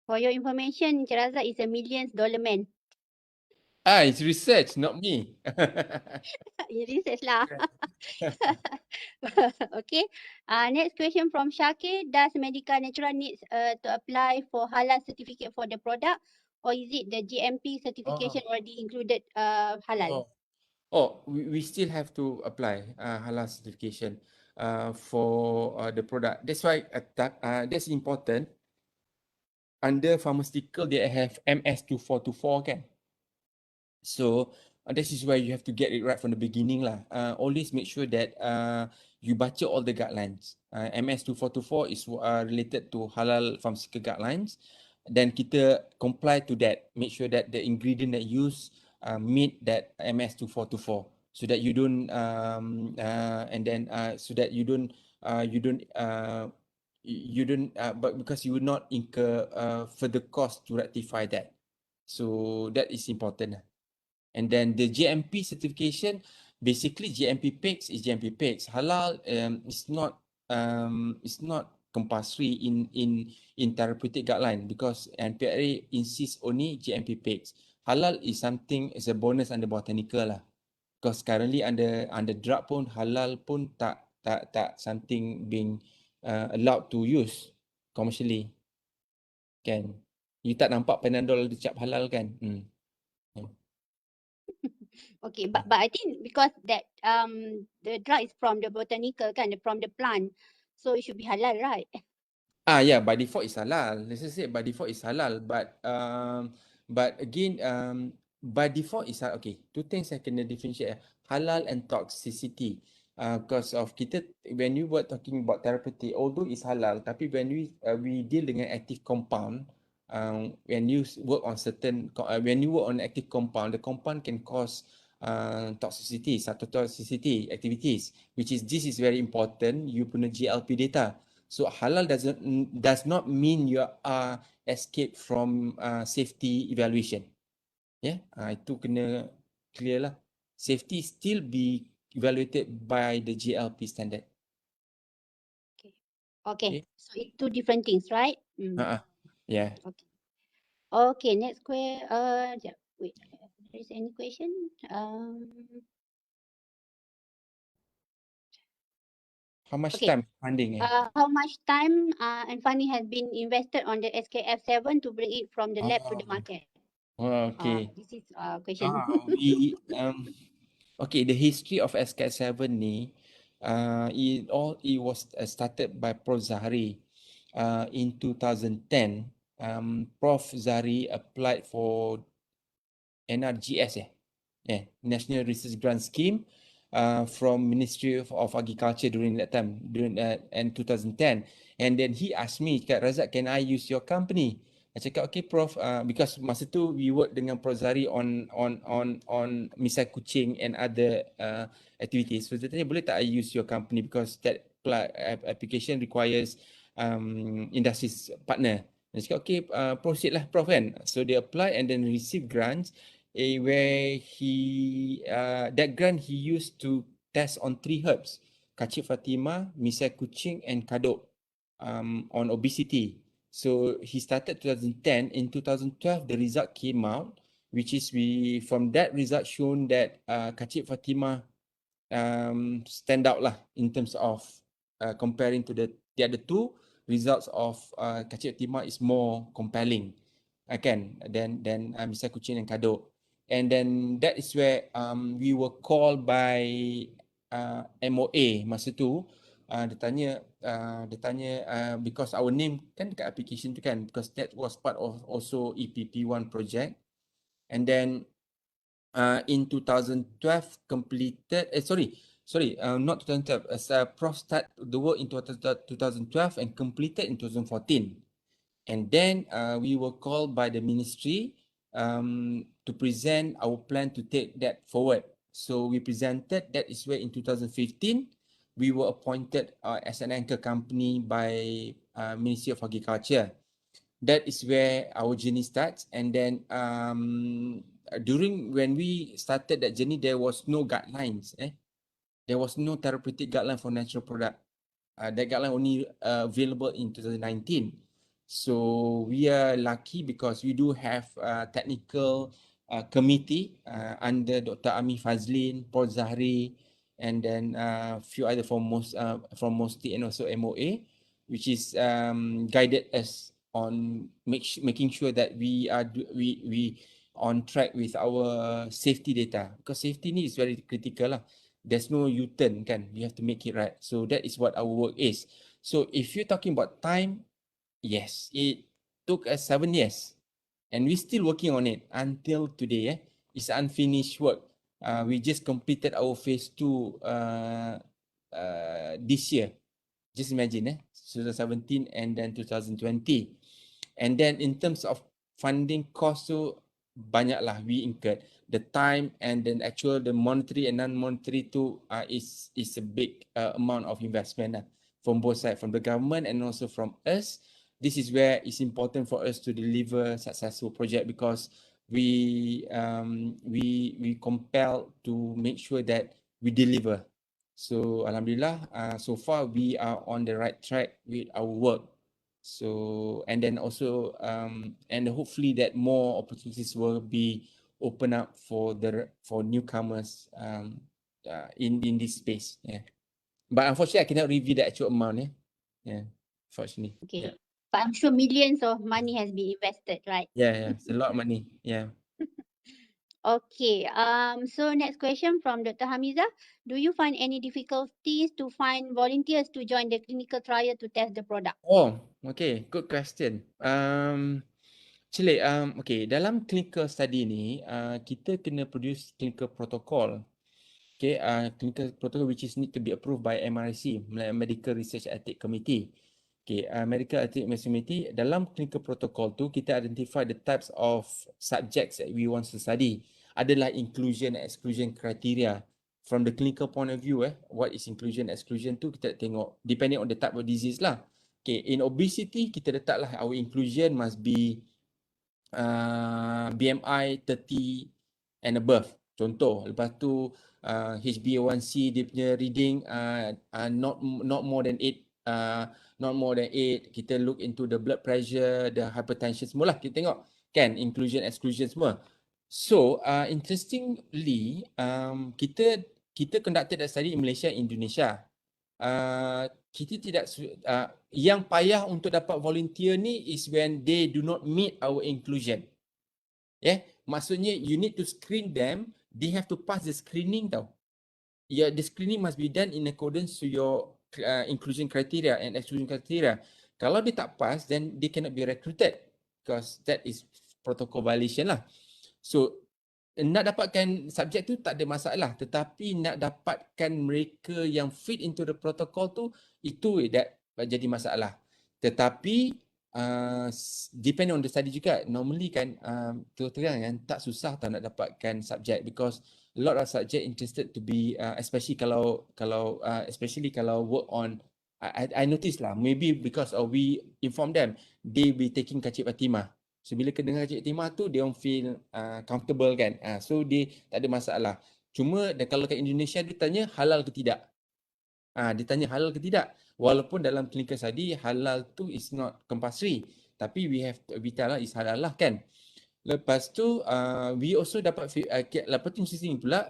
For your information, Encik Razak is a millions dollar man. It's research, not me. You research lah. Okay. Next question from Shakir. Does Medika Natura needs to apply for halal certificate for the product, or is it the GMP certification already included halal? We still have to apply halal certification for the product. That's why that's important. Under pharmaceutical, they have MS2424 kan. So this is where you have to get it right from the beginning lah. Always make sure that you baca all the guidelines. MS2424 is related to halal pharmaceutical guidelines. Then kita comply to that. Make sure that the ingredient that meet that MS2424, so that you don't but because you would not incur further cost to rectify that. So that is important. And then the GMP certification, basically GMP PICS is GMP PICS. Halal is not compulsory in therapeutic guideline, because NPRA insists only GMP PICS. Halal is something, is a bonus under botanical lah. Because currently under drug pun halal pun tak something being allowed to use commercially. Kan? You tak nampak Panadol dicap halal kan? Okay, but I think because that the drug is from the botanical kan, from the plant, so it should be halal, right? Yeah, by default is halal. Let's just say by default is halal, but again by default is okay. Two things I can differentiate: halal and toxicity. Because of kita, when you were talking about therapeutic, although it's halal, tapi when we deal dengan active compound, when you work on active compound, the compound can cause toxicity, cytotoxicity activities, this is very important. You punya GLP data. So halal does not mean you are escape from safety evaluation. Yeah, itu kena clear lah. Safety still be evaluated by the GLP standard. Okay. So it's two different things, right? Yeah. Okay. Okay, next question. Wait, there is any question? How much Okay. time funding? How much time and funding has been invested on the SKF7 to bring it from the lab to the market? Okay. This is question. Okay, the history of SKF7 ni, it was started by Prof Zahari in 2010. Prof Zahari applied for NRGS, National Research Grant Scheme, from Ministry of Agriculture during that time, in 2010. And then he asked me, Razak, can I use your company? I cakap, okay Prof, because masa tu we work dengan Prof Zari on misai kucing and other activities. So dia tanya, boleh tak I use your company, because that application requires industry partner. Dia cakap, okay, proceed lah Prof kan. So they apply and then receive grants. where that grant he used to test on 3 herbs, Kacip Fatimah, Misai Kucing and Kadok, on obesity. So he started 2010. In 2012, the result came out, which is from that result shown that Kacip Fatimah stand out lah in terms of comparing to the other two. Results of Kacip Fatimah is more compelling, than Misai Kucing and Kadok. And then that is where we were called by MOA masa tu. Dia tanya because our name kan dekat application tu kan, because that was part of also EPP1 project. And then in 2012 completed, not 2012, as Prof start the work in 2012 and completed in 2014. And then we were called by the ministry to present our plan to take that forward. So we presented. That is where in 2015 we were appointed as an anchor company by Ministry of Agriculture. That is where our journey starts. And then during when we started that journey, there was no guidelines. There was no therapeutic guideline for natural product. That guideline only available in 2019. So we are lucky because we do have a technical committee under Dr. Ami Fazlin, Prof. Zahri, and then a few other from MOSTI and also MOA, which is guided us on making sure that we are on track with our safety data, because safety ni is very critical lah. There's no U-turn kan, we have to make it right. So that is what our work is. So if you're talking about time, yes, it took us 7 years and we're still working on it until today. It's unfinished work. We just completed our phase 2 this year. Just imagine, 2017 and then 2020. And then in terms of funding cost, so banyaklah we incurred. The time and then the monetary and non-monetary too is a big amount of investment from both sides, from the government and also from us. This is where it's important for us to deliver successful project, because we compelled to make sure that we deliver. So alhamdulillah, so far we are on the right track with our work. So and then also and hopefully that more opportunities will be open up for newcomers in this space. Yeah. But unfortunately, I cannot reveal the actual amount. Yeah. Unfortunately. Okay. Yeah. But I'm sure millions of money has been invested, right? Yeah. It's a lot of money. Yeah. Okay. So next question from Dr. Hamiza. Do you find any difficulties to find volunteers to join the clinical trial to test the product? Oh, okay. Good question. Actually, okay, dalam clinical study ni, kita kena produce clinical protocol. Okay, clinical protocol which is need to be approved by MRC, Medical Research Ethics Committee. Okay, Medical Ethics Committee, dalam clinical protocol tu, kita identify the types of subjects that we want to study. Adalah inclusion and exclusion criteria. From the clinical point of view, what is inclusion exclusion tu kita tengok depending on the type of disease lah. Okay, in obesity, kita letaklah our inclusion must be BMI 30 and above. Contoh, lepas tu HbA1c dia punya reading not more than 8, not more than 8. Kita look into the blood pressure, the hypertension, semualah kita tengok kan, inclusion exclusion semua. So interestingly, kita conducted that study in Malaysia, Indonesia. Kita tidak yang payah untuk dapat volunteer ni is when they do not meet our inclusion. Maksudnya you need to screen them, they have to pass the screening tau. Yeah, the screening must be done in accordance to your inclusion criteria and exclusion criteria. Kalau dia tak pass, then they cannot be recruited, because that is protocol violation lah. So nak dapatkan subjek tu tak ada masalah, tetapi nak dapatkan mereka yang fit into the protocol tu, itu that jadi masalah. Tetapi depend on the study juga. Normally kan terang kan tak susah tau nak dapatkan subjek, because a lot of subject interested to be especially kalau work on I notice lah, maybe because we inform them they be taking Kacip Fatimah. So bila kedengar Kak Cik Fatimah tu dia orang feel comfortable kan. So dia tak ada masalah. Cuma kalau kat Indonesia dia tanya halal ke tidak. Dia tanya halal ke tidak. Walaupun dalam clinical study halal tu is not compulsory. Tapi we tell lah is halal lah kan. Lepas tu we also dapat lepas tu interesting pula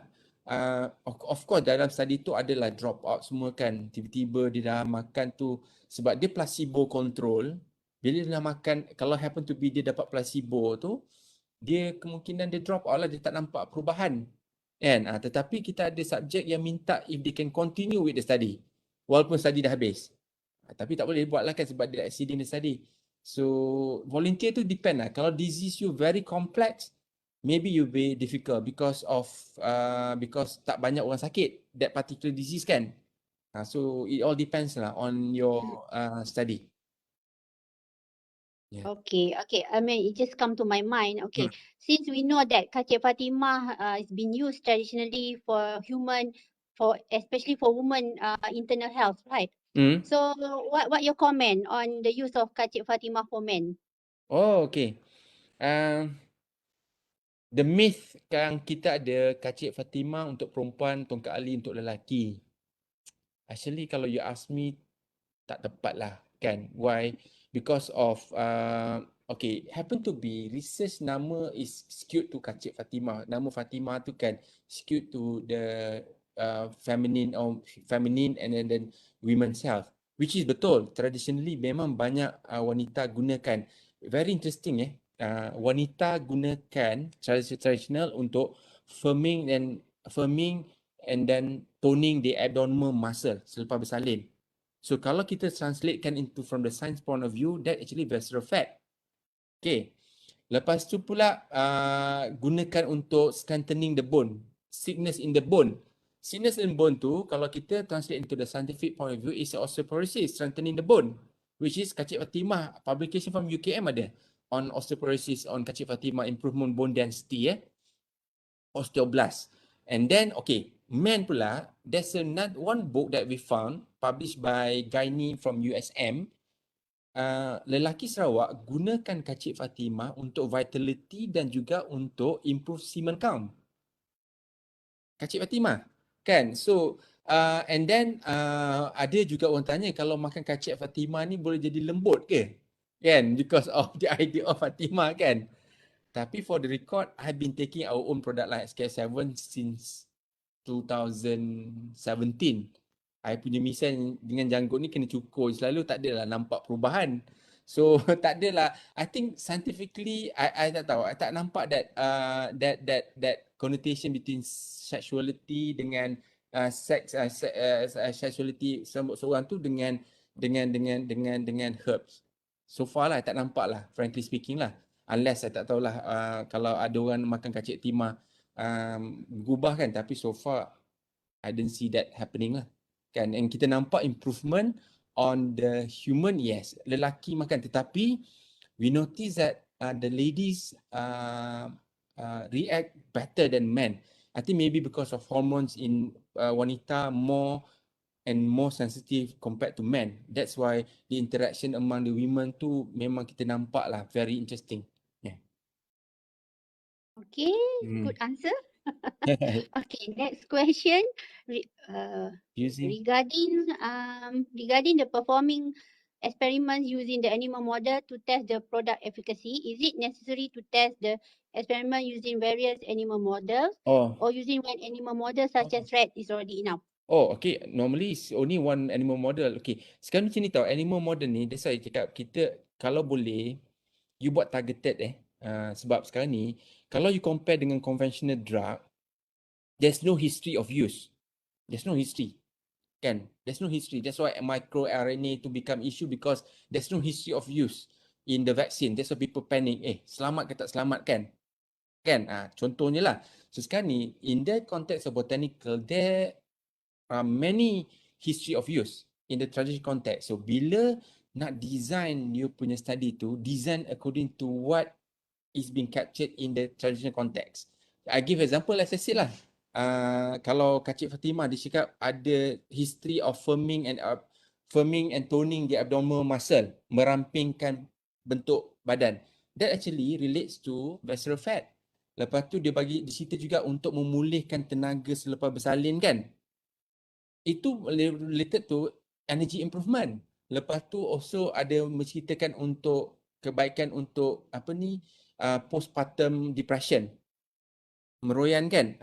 of course dalam study tu adalah drop out semua kan. Tiba-tiba dia dah makan tu sebab dia placebo control. Bila dia dah makan, kalau happen to be dia dapat placebo tu, dia kemungkinan dia drop out lah, dia tak nampak perubahan. Kan? Tetapi kita ada subjek yang minta if they can continue with the study. Walaupun study dah habis. Tapi tak boleh buat lah kan sebab dia exceeding the study. So volunteer tu depend lah. Kalau disease you very complex, maybe you be difficult because tak banyak orang sakit that particular disease kan. So it all depends lah on your study. Yeah. Okay. I mean, it just come to my mind. Okay, since we know that Kak Cik Fatimah is been used traditionally for especially for women internal health, right? So what your comment on the use of Kak Cik Fatimah for men? Oh, okay. The myth yang kita ada Kak Cik Fatimah untuk perempuan, Tongkat Ali untuk lelaki. Actually kalau you ask me, tak tepat lah kan. Why? Because of happen to be research nama is skewed to Kak Cik Fatimah. Nama Fatimah tu kan skewed to the feminine and then women's health, which is betul. Traditionally memang banyak wanita gunakan. Very interesting wanita gunakan traditional untuk firming and then toning the abdominal muscle selepas bersalin. So kalau kita translatekan into from the science point of view, that actually visceral fat. Okay. Lepas tu pula gunakan untuk strengthening the bone, thickness in the bone. Thickness in bone tu kalau kita translate into the scientific point of view is osteoporosis, strengthening the bone, which is Kak Cik Fatimah publication from UKM ada on osteoporosis on Kak Cik Fatimah improvement bone density osteoblast. And then men pula, there's one book that we found published by Gynae from USM. Lelaki Sarawak gunakan Kak Cik Fatimah untuk vitality dan juga untuk improve semen count. Kak Cik Fatimah kan. So and then ada juga orang tanya kalau makan Kak Cik Fatimah ni boleh jadi lembut ke? Kan, because of the idea of Fatimah kan. Tapi for the record, I've been taking our own product like SK7 since 2017. I punya misan dengan janggut ni kena cukur selalu, tak adalah nampak perubahan. So tak adalah. I think scientifically I tak tahu. I tak nampak that connotation between sexuality dengan sexuality seorang tu dengan herbs. So far lah I tak nampak lah, frankly speaking lah. Unless saya tak tahulah kalau ada orang makan Kak Cik Fatimah berubah kan, tapi so far I didn't see that happening lah kan. And kita nampak improvement on the human, yes, lelaki makan, tetapi we notice that the ladies react better than men. I think maybe because of hormones in wanita more sensitive compared to men. That's why the interaction among the women tu memang kita nampak lah very interesting. Okay, good answer. Okay, next question regarding the performing experiments using the animal model to test the product efficacy. Is it necessary to test the experiment using various animal models or using one animal model such as rat is already enough? Okay. Normally it's only one animal model. Okay. Sekarang macam ni tau, animal model ni, that's why cakap kita kalau boleh you buat targeted sebab sekarang ni kalau you compare dengan conventional drug, there's no history of use. There's no history. Kan? There's no history. That's why microRNA to become issue because there's no history of use in the vaccine. That's why people panic. Selamat ke tak selamat kan? Kan? Contohnya lah. So sekarang ni, in the context of botanical, there are many history of use in the traditional context. So bila nak design you punya study tu, design according to what is being captured in the traditional context. I give example as I said lah. Kalau Kak Cik Fatimah dia cakap ada history of firming and toning the abdominal muscle, merampingkan bentuk badan. that actually relates to visceral fat. Lepas tu dia bagi di situ juga untuk memulihkan tenaga selepas bersalin kan. Itu related to energy improvement. Lepas tu also ada menceritakan untuk kebaikan untuk apa ni postpartum depression. Meroyan kan.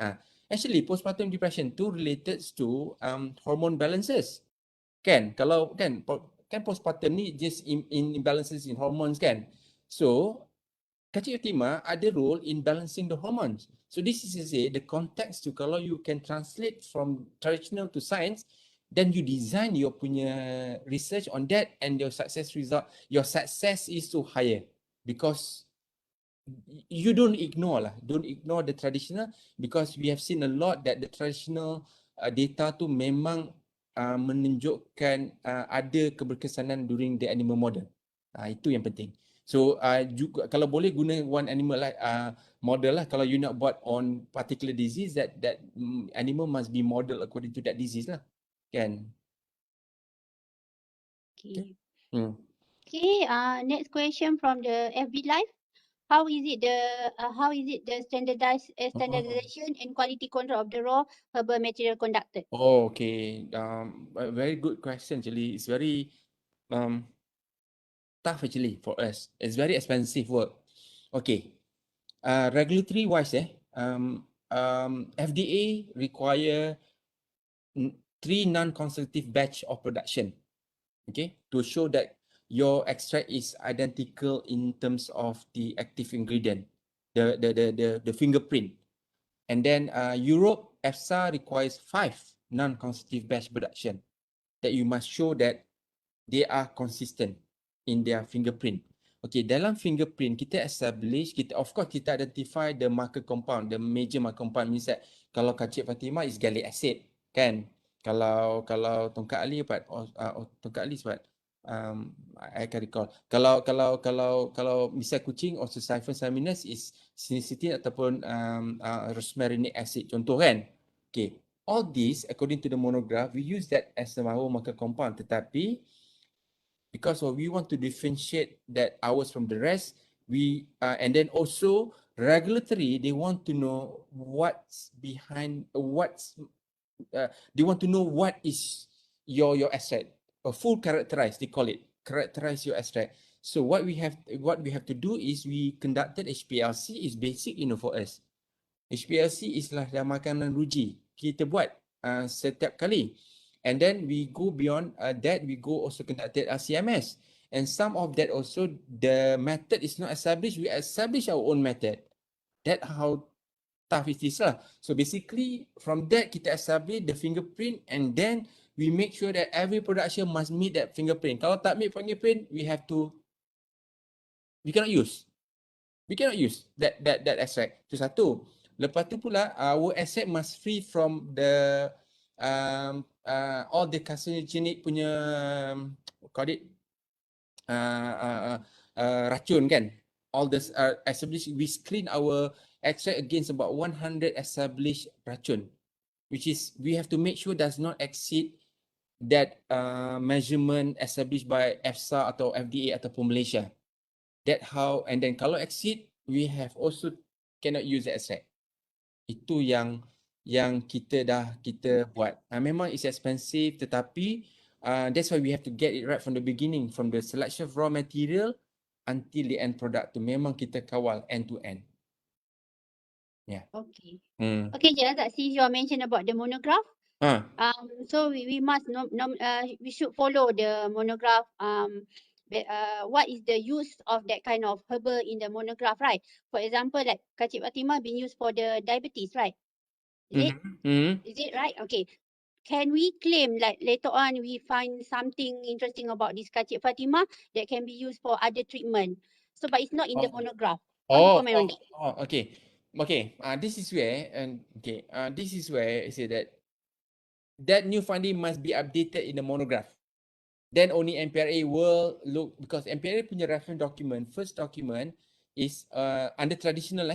Actually postpartum depression tu related to hormone balances. Kan kalau kan postpartum ni just imbalances in hormones kan. So Kacik Fatimah ada role in balancing the hormones. So this is to say the context to kalau you can translate from traditional to science, then you design your punya research on that and your success is so higher because you don't ignore the traditional, because we have seen a lot that the traditional data tu memang menunjukkan ada keberkesanan during the animal model. Itu yang penting. So juga kalau boleh guna one animal model lah. Kalau you nak buat on particular disease, that animal must be model according to that disease lah. Kan? Okay. Okay, next question from the FB Live. How is it the standardization and quality control of the raw herbal material conducted? Oh, okay. A very good question actually. It's very tough actually for us. It's very expensive work. Okay. Regulatory wise, FDA require 3 non-consecutive batch of production. Okay, to show that your extract is identical in terms of the active ingredient, the fingerprint. And then Europe, EFSA requires 5 non-consecutive batch production that you must show that they are consistent in their fingerprint. Okay, dalam fingerprint kita establish, of course kita identify the marker compound, the major marker compound means that kalau Kacik Fatimah is gallic acid, kan? Kalau Tongkat Ali apa? Tongkat Ali sebab I can recall. Kalau misal kucing Oxycyphon saminus is sinicity ataupun rosmarinic acid contoh kan. Okay, all this according to the monograph we use that as our marker compound, tetapi because we want to differentiate that ours from the rest, we and then also regulatory they want to know what's behind they want to know what is your extract, a full characterize they call it, characterize your extract. So what we have to do is we conducted HPLC is basic for us. HPLC is lah makanan ruji kita buat setiap kali. And then we go beyond that, we go also conducted CMS. And some of that also, the method is not established, we establish our own method. That's how tough it is lah. So basically, from that kita establish the fingerprint and then we make sure that every production must meet that fingerprint. Kalau tak meet fingerprint, we cannot use. We cannot use that extract. Itu satu. Lepas tu pula, our extract must free from the all the carcinogenic punya racun kan. All this established, we screen our extract against about 100 established racun, which is we have to make sure does not exceed that measurement established by EFSA atau FDA ataupun Malaysia. That how, and then kalau exceed, we have also cannot use the extract. Itu yang kita buat. Memang it's expensive, tetapi that's why we have to get it right from the beginning, from the selection of raw material until the end product tu memang kita kawal end to end. Yeah. Okay. Okay, Razak, since you mentioned about the monograph, so we must we should follow the monograph. What is the use of that kind of herbal in the monograph, right? For example, like Kacik Fatimah being used for the diabetes, right? Is it right? Okay. Can we claim like later on we find something interesting about this Kacik Fatimah that can be used for other treatment? So, but it's not in the monograph. How you comment on that? Okay. This is where I say that new finding must be updated in the monograph. Then only MPRA will look, because MPRA punya reference document, first document is under traditional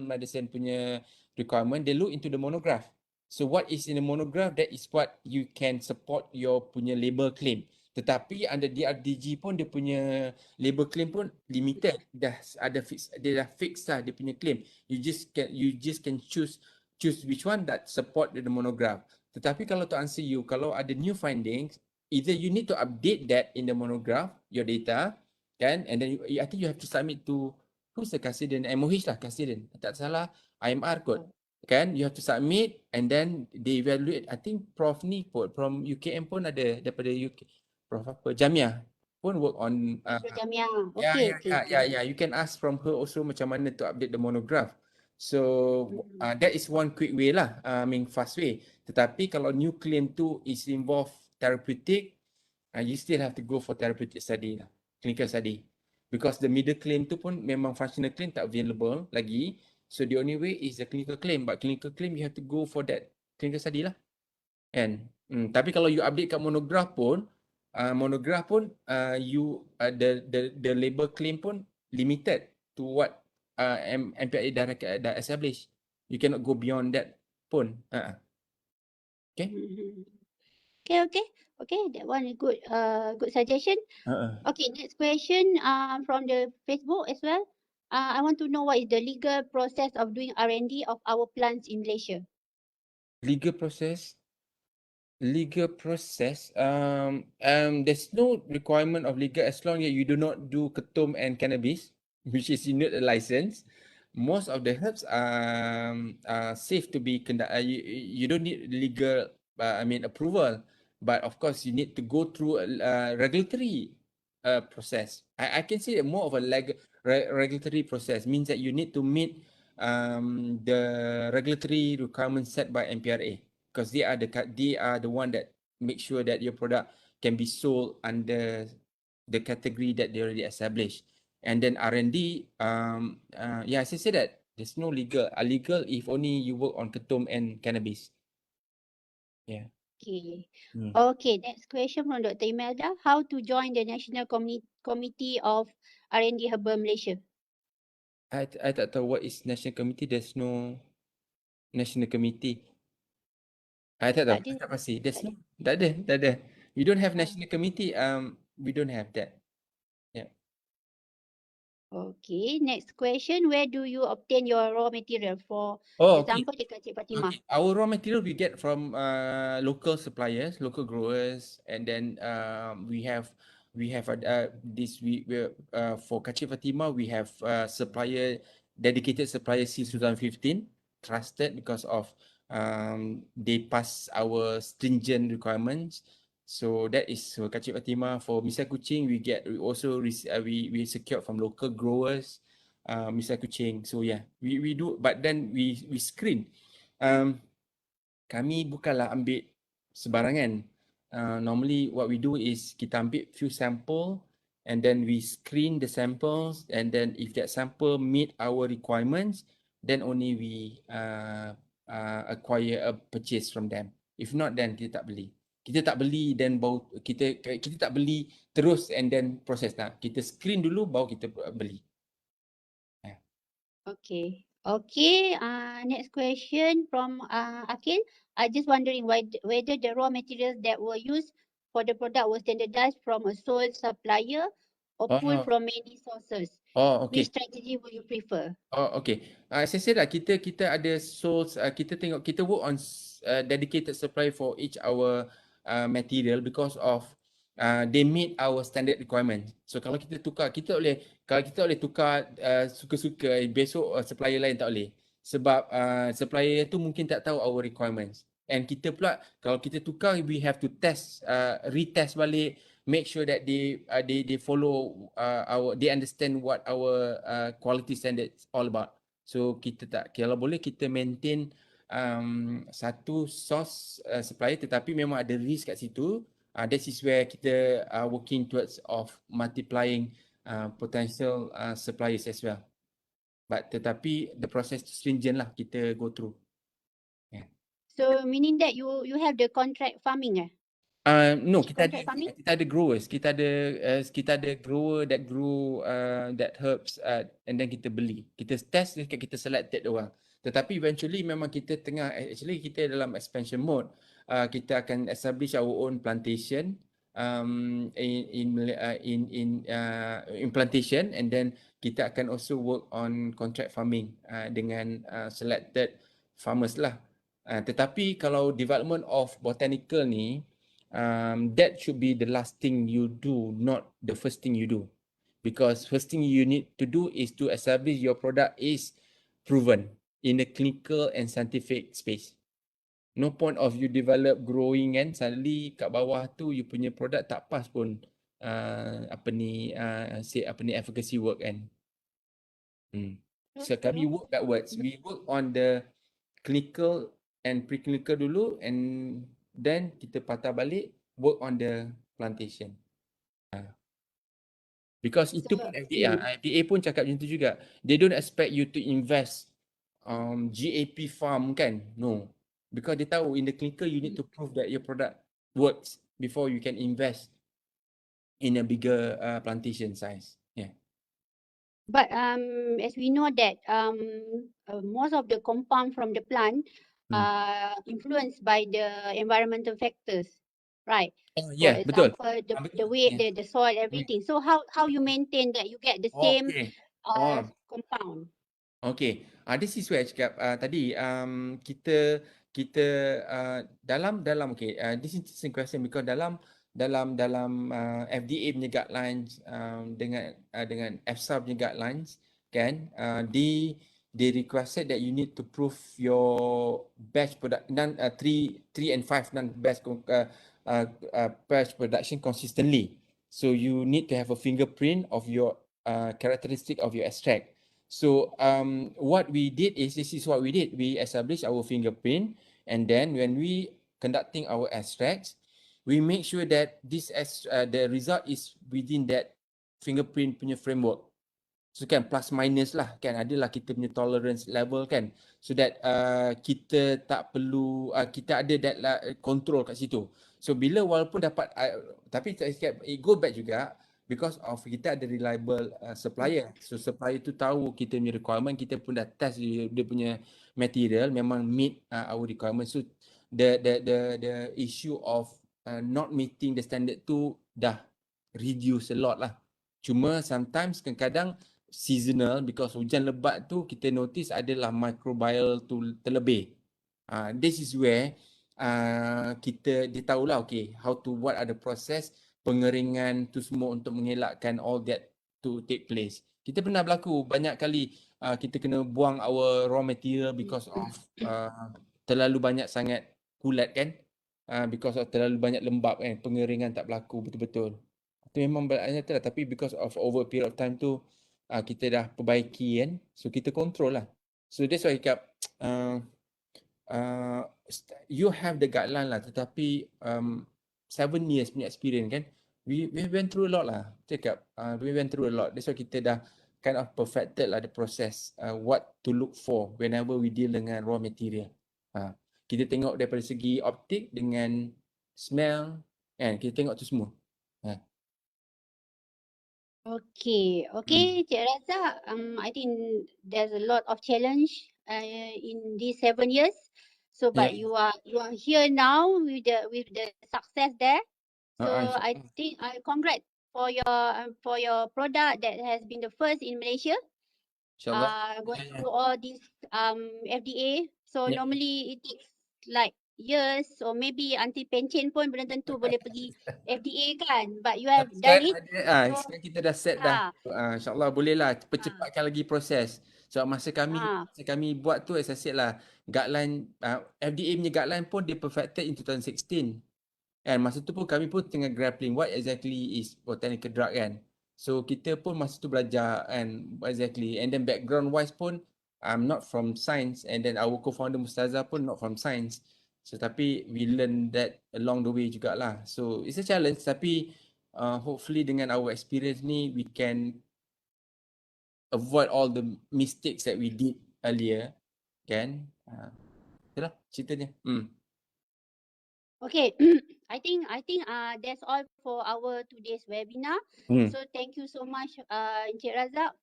medicine punya requirement, they look into the monograph. So what is in the monograph, that is what you can support your punya label claim. Tetapi under DRDG pun dia punya label claim pun limited. Dah ada fix, dia dah fix lah dia punya claim. You just can choose which one that support the monograph. Tetapi kalau to answer you, kalau ada new findings, either you need to update that in the monograph, your data, kan? And then I think you have to submit to who's the custodian? MOH lah custodian. Tak salah, IMR kot. Kan, you have to submit and then they evaluate. I think Prof ni pun from UKM pun ada daripada UK. Prof apa? Jamia pun work on Jamia. yeah, Okay, yeah, okay. yeah, yeah. You can ask from her also macam mana to update the monograph. So that is one quick way lah. I mean fast way. Tetapi kalau new claim tu is involve therapeutic, you still have to go for therapeutic study lah, clinical study. Because the middle claim tu pun memang functional claim tak available lagi. So the only way is the clinical claim. But clinical claim you have to go for that clinical study lah. Kan? Tapi kalau you update kat monograph pun, the label claim pun limited to what MPRA dah establish. You cannot go beyond that pun. Okay? Okay, that one is good. Good suggestion. Okay, next question from the Facebook as well. I want to know what is the legal process of doing R&D of our plants in Malaysia. Legal process, there's no requirement of legal as long as you do not do ketum and cannabis, which is you need a license. Most of the herbs are safe to be conducted. You don't need legal, approval, but of course you need to go through a regulatory process. I can say more of a regulatory process means that you need to meet the regulatory requirements set by MPRA. Because they are the one that make sure that your product can be sold under the category that they already established. And then R&D, as I said that there's no legal. Illegal if only you work on ketum and cannabis. Yeah. Okay. Okay, next question from Dr. Imelda. How to join the National Committee of R&D Herbal Malaysia? I tak tahu what is national committee. There's no national committee. I tak tahu. Tak pasti. There's no. Tak ada. We don't have national committee. We don't have that. Yeah. Okay, next question. Where do you obtain your raw material for example dekat Cik Fatimah? Okay. Our raw material we get from local suppliers, local growers, and then we have for Kacik Fatimah we have dedicated supplier since 2015, trusted because of they pass our stringent requirements. So that is for Kacik Fatimah. For Misai Kuching we secure from local growers. Misai Kuching. So yeah, we do, but then we screen. Kami bukanlah ambil sebarangan. Normally what we do is kita ambil few sample and then we screen the samples, and then if that sample meet our requirements, then only we acquire a purchase from them. If not, then kita tak beli. Kita tak beli then baru kita tak beli terus and then process lah. Kita screen dulu baru kita beli. Okay. Okay. Next question from Akil. I just wondering whether the raw materials that were used for the product were standardized from a sole supplier or pulled from many sources. Okay. Which strategy would you prefer? Okay. As I said lah, kita ada source, kita work on dedicated supply for each our material because of they meet our standard requirement. So kalau kita boleh tukar suka-suka, besok supplier lain tak boleh. Sebab supplier tu mungkin tak tahu our requirements. And kita pula kalau kita tukar, we have to retest balik, make sure that they follow they understand what our quality standards all about. So kalau boleh kita maintain satu source supplier, tetapi memang ada risk kat situ. That is where kita are working towards of multiplying potential suppliers as well. But tetapi the process stringent lah kita go through. Yeah. So meaning that you have the contract farming No, kita ada growers. Kita ada grower that grow that herbs and then kita beli. Kita test dekat kita selected orang. Tetapi eventually memang kita kita dalam expansion mode. Kita akan establish our own plantation in plantation, and then kita akan also work on contract farming dengan selected farmers lah. Tetapi kalau development of botanical ni, that should be the last thing you do, not the first thing you do. Because first thing you need to do is to establish your product is proven in the clinical and scientific space. No point of you develop growing kan, suddenly kat bawah tu you punya product tak pas pun efficacy work kan. So kami work backwards. We work on the clinical and preclinical dulu, and then kita patah balik work on the plantation. Because itu pun FDA pun cakap macam tu juga. They don't expect you to invest GAP farm kan. No. Because they tahu in the clinical you need to prove that your product works before you can invest in a bigger plantation size. Yeah. But as we know that most of the compound from the plant are influenced by the environmental factors, right? Oh For yeah, betul. example, the weight, the soil, everything. So how you maintain that you get the same Okay. compound? Okay. This is where I cakap tadi kita dalam okay, this is interesting question because dalam FDA punya guidelines dengan EFSA punya guidelines kan, they requested that you need to prove your batch product 3 and 5 non-batch batch production consistently. So you need to have a fingerprint of your characteristic of your extract. So what we did is, this is what we did. We established our fingerprint, and then when we conducting our extracts, we make sure that the result is within that fingerprint punya framework. So kan plus minus lah kan, adalah kita punya tolerance level kan, so that kita tak perlu kita ada that control kat situ. So bila walaupun dapat tapi it go back juga because of kita ada reliable supplier. So supplier tu tahu kita punya requirement, kita pun dah test dia punya material memang meet our requirement. So the issue of not meeting the standard tu dah reduce a lot lah. Cuma sometimes kadang-kadang seasonal, because hujan lebat tu kita notice adalah microbial tu terlebih. This is where dia tahulah okay how to, what are the process pengeringan tu semua untuk mengelakkan all that to take place. Kita pernah berlaku banyak kali kita kena buang our raw material because of terlalu banyak sangat kulat kan, because of terlalu banyak lembab kan, pengeringan tak berlaku betul-betul. Itu memang banyak lah, tapi because of over period of time tu kita dah perbaiki kan, so kita control lah. So that's why you have the guideline lah, tetapi 7 years punya experience kan, we went through a lot lah, cakap we went through a lot. That's why kita dah kind of perfected lah the process, what to look for whenever we deal dengan raw material. Kita tengok daripada segi optik dengan smell kan, kita tengok tu semua. Okay, Cik Razak, I think there's a lot of challenge in these 7 years. So, but you are here now with the success there. So I think I congrats for your product that has been the first in Malaysia. InsyaAllah. Going through all these FDA. So normally it takes like years or maybe until pension pun belum tentu boleh pergi FDA kan, but you have done it. Sekarang kita dah set dah. InsyaAllah boleh lah percepatkan lagi proses. So masa kami buat tu, as I said lah, guideline FDA punya guideline pun dia perfected in 2016. And masa tu pun kami pun tengah grappling what exactly is botanical drug kan. So kita pun masa tu belajar and exactly, and then background wise pun I'm not from science, and then our co-founder Mustaza pun not from science. So tapi we learn that along the way jugalah. So it's a challenge, tapi hopefully dengan our experience ni we can avoid all the mistakes that we did earlier kan. Itulah ceritanya. Okay, I think that's all for our today's webinar. So thank you so much, Encik Razak,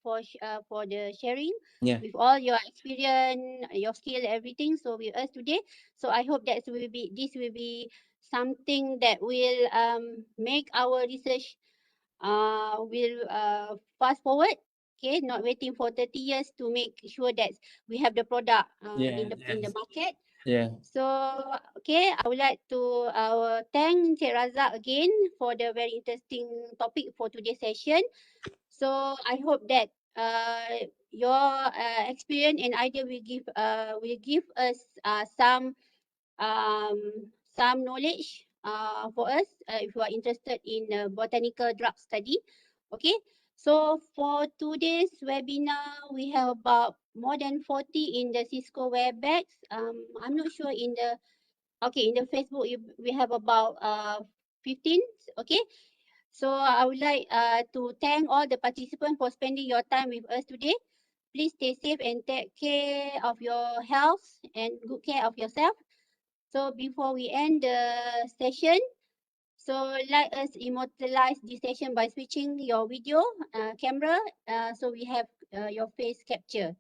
for the sharing with all your experience, your skill, everything. So with us today. So I hope this will be something that will make our research will fast forward. Okay, not waiting for 30 years to make sure that we have the product in the market. Yeah. So, okay, I would like to thank Cik Razak again for the very interesting topic for today's session. So, I hope that your experience and idea will give us some knowledge for us if you are interested in botanical drug study. Okay, so for today's webinar, we have about more than 40 in the Cisco WebEx. I'm not sure in the Facebook we have about 15. Okay, so I would like to thank all the participants for spending your time with us today. Please stay safe and take care of your health and good care of yourself. So before we end the session, so let us immortalize this session by switching your video camera so we have your face capture.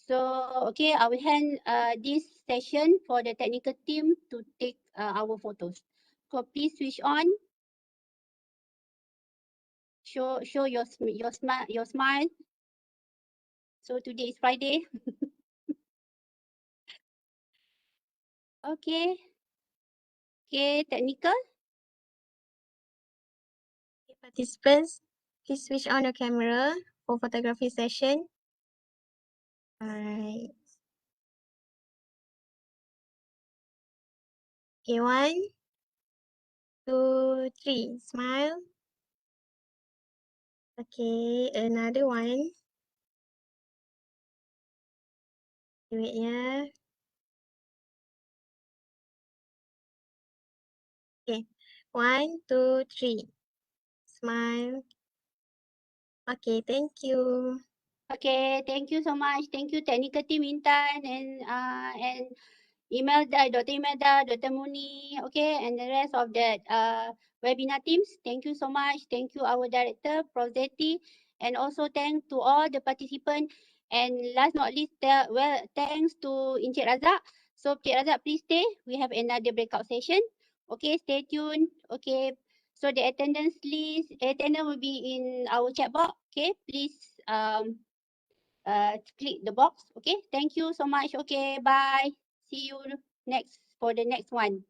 So, okay, I will hand this session for the technical team to take our photos. So please switch on. Show your smile. So today is Friday. Okay. Okay, technical. Participants, please switch on your camera for photography session. Alright. Okay, 1, 2, 3. Smile. Okay, another one. Wait, yeah. Okay, 1, 2, 3. Smile. Okay, thank you. Okay, thank you so much. Thank you technical team Intan and Imelda, Dr. Imelda, Dr. Muni, okay, and the rest of the webinar teams. Thank you so much. Thank you our director, Prof. Zeti, and also thanks to all the participants. And last not least, thanks to Encik Razak. So Encik Razak, please stay. We have another breakout session. Okay, stay tuned. Okay, so the attendance will be in our chat box. Okay, please click the box. Okay, thank you so much. Okay, bye. See you next for the next one.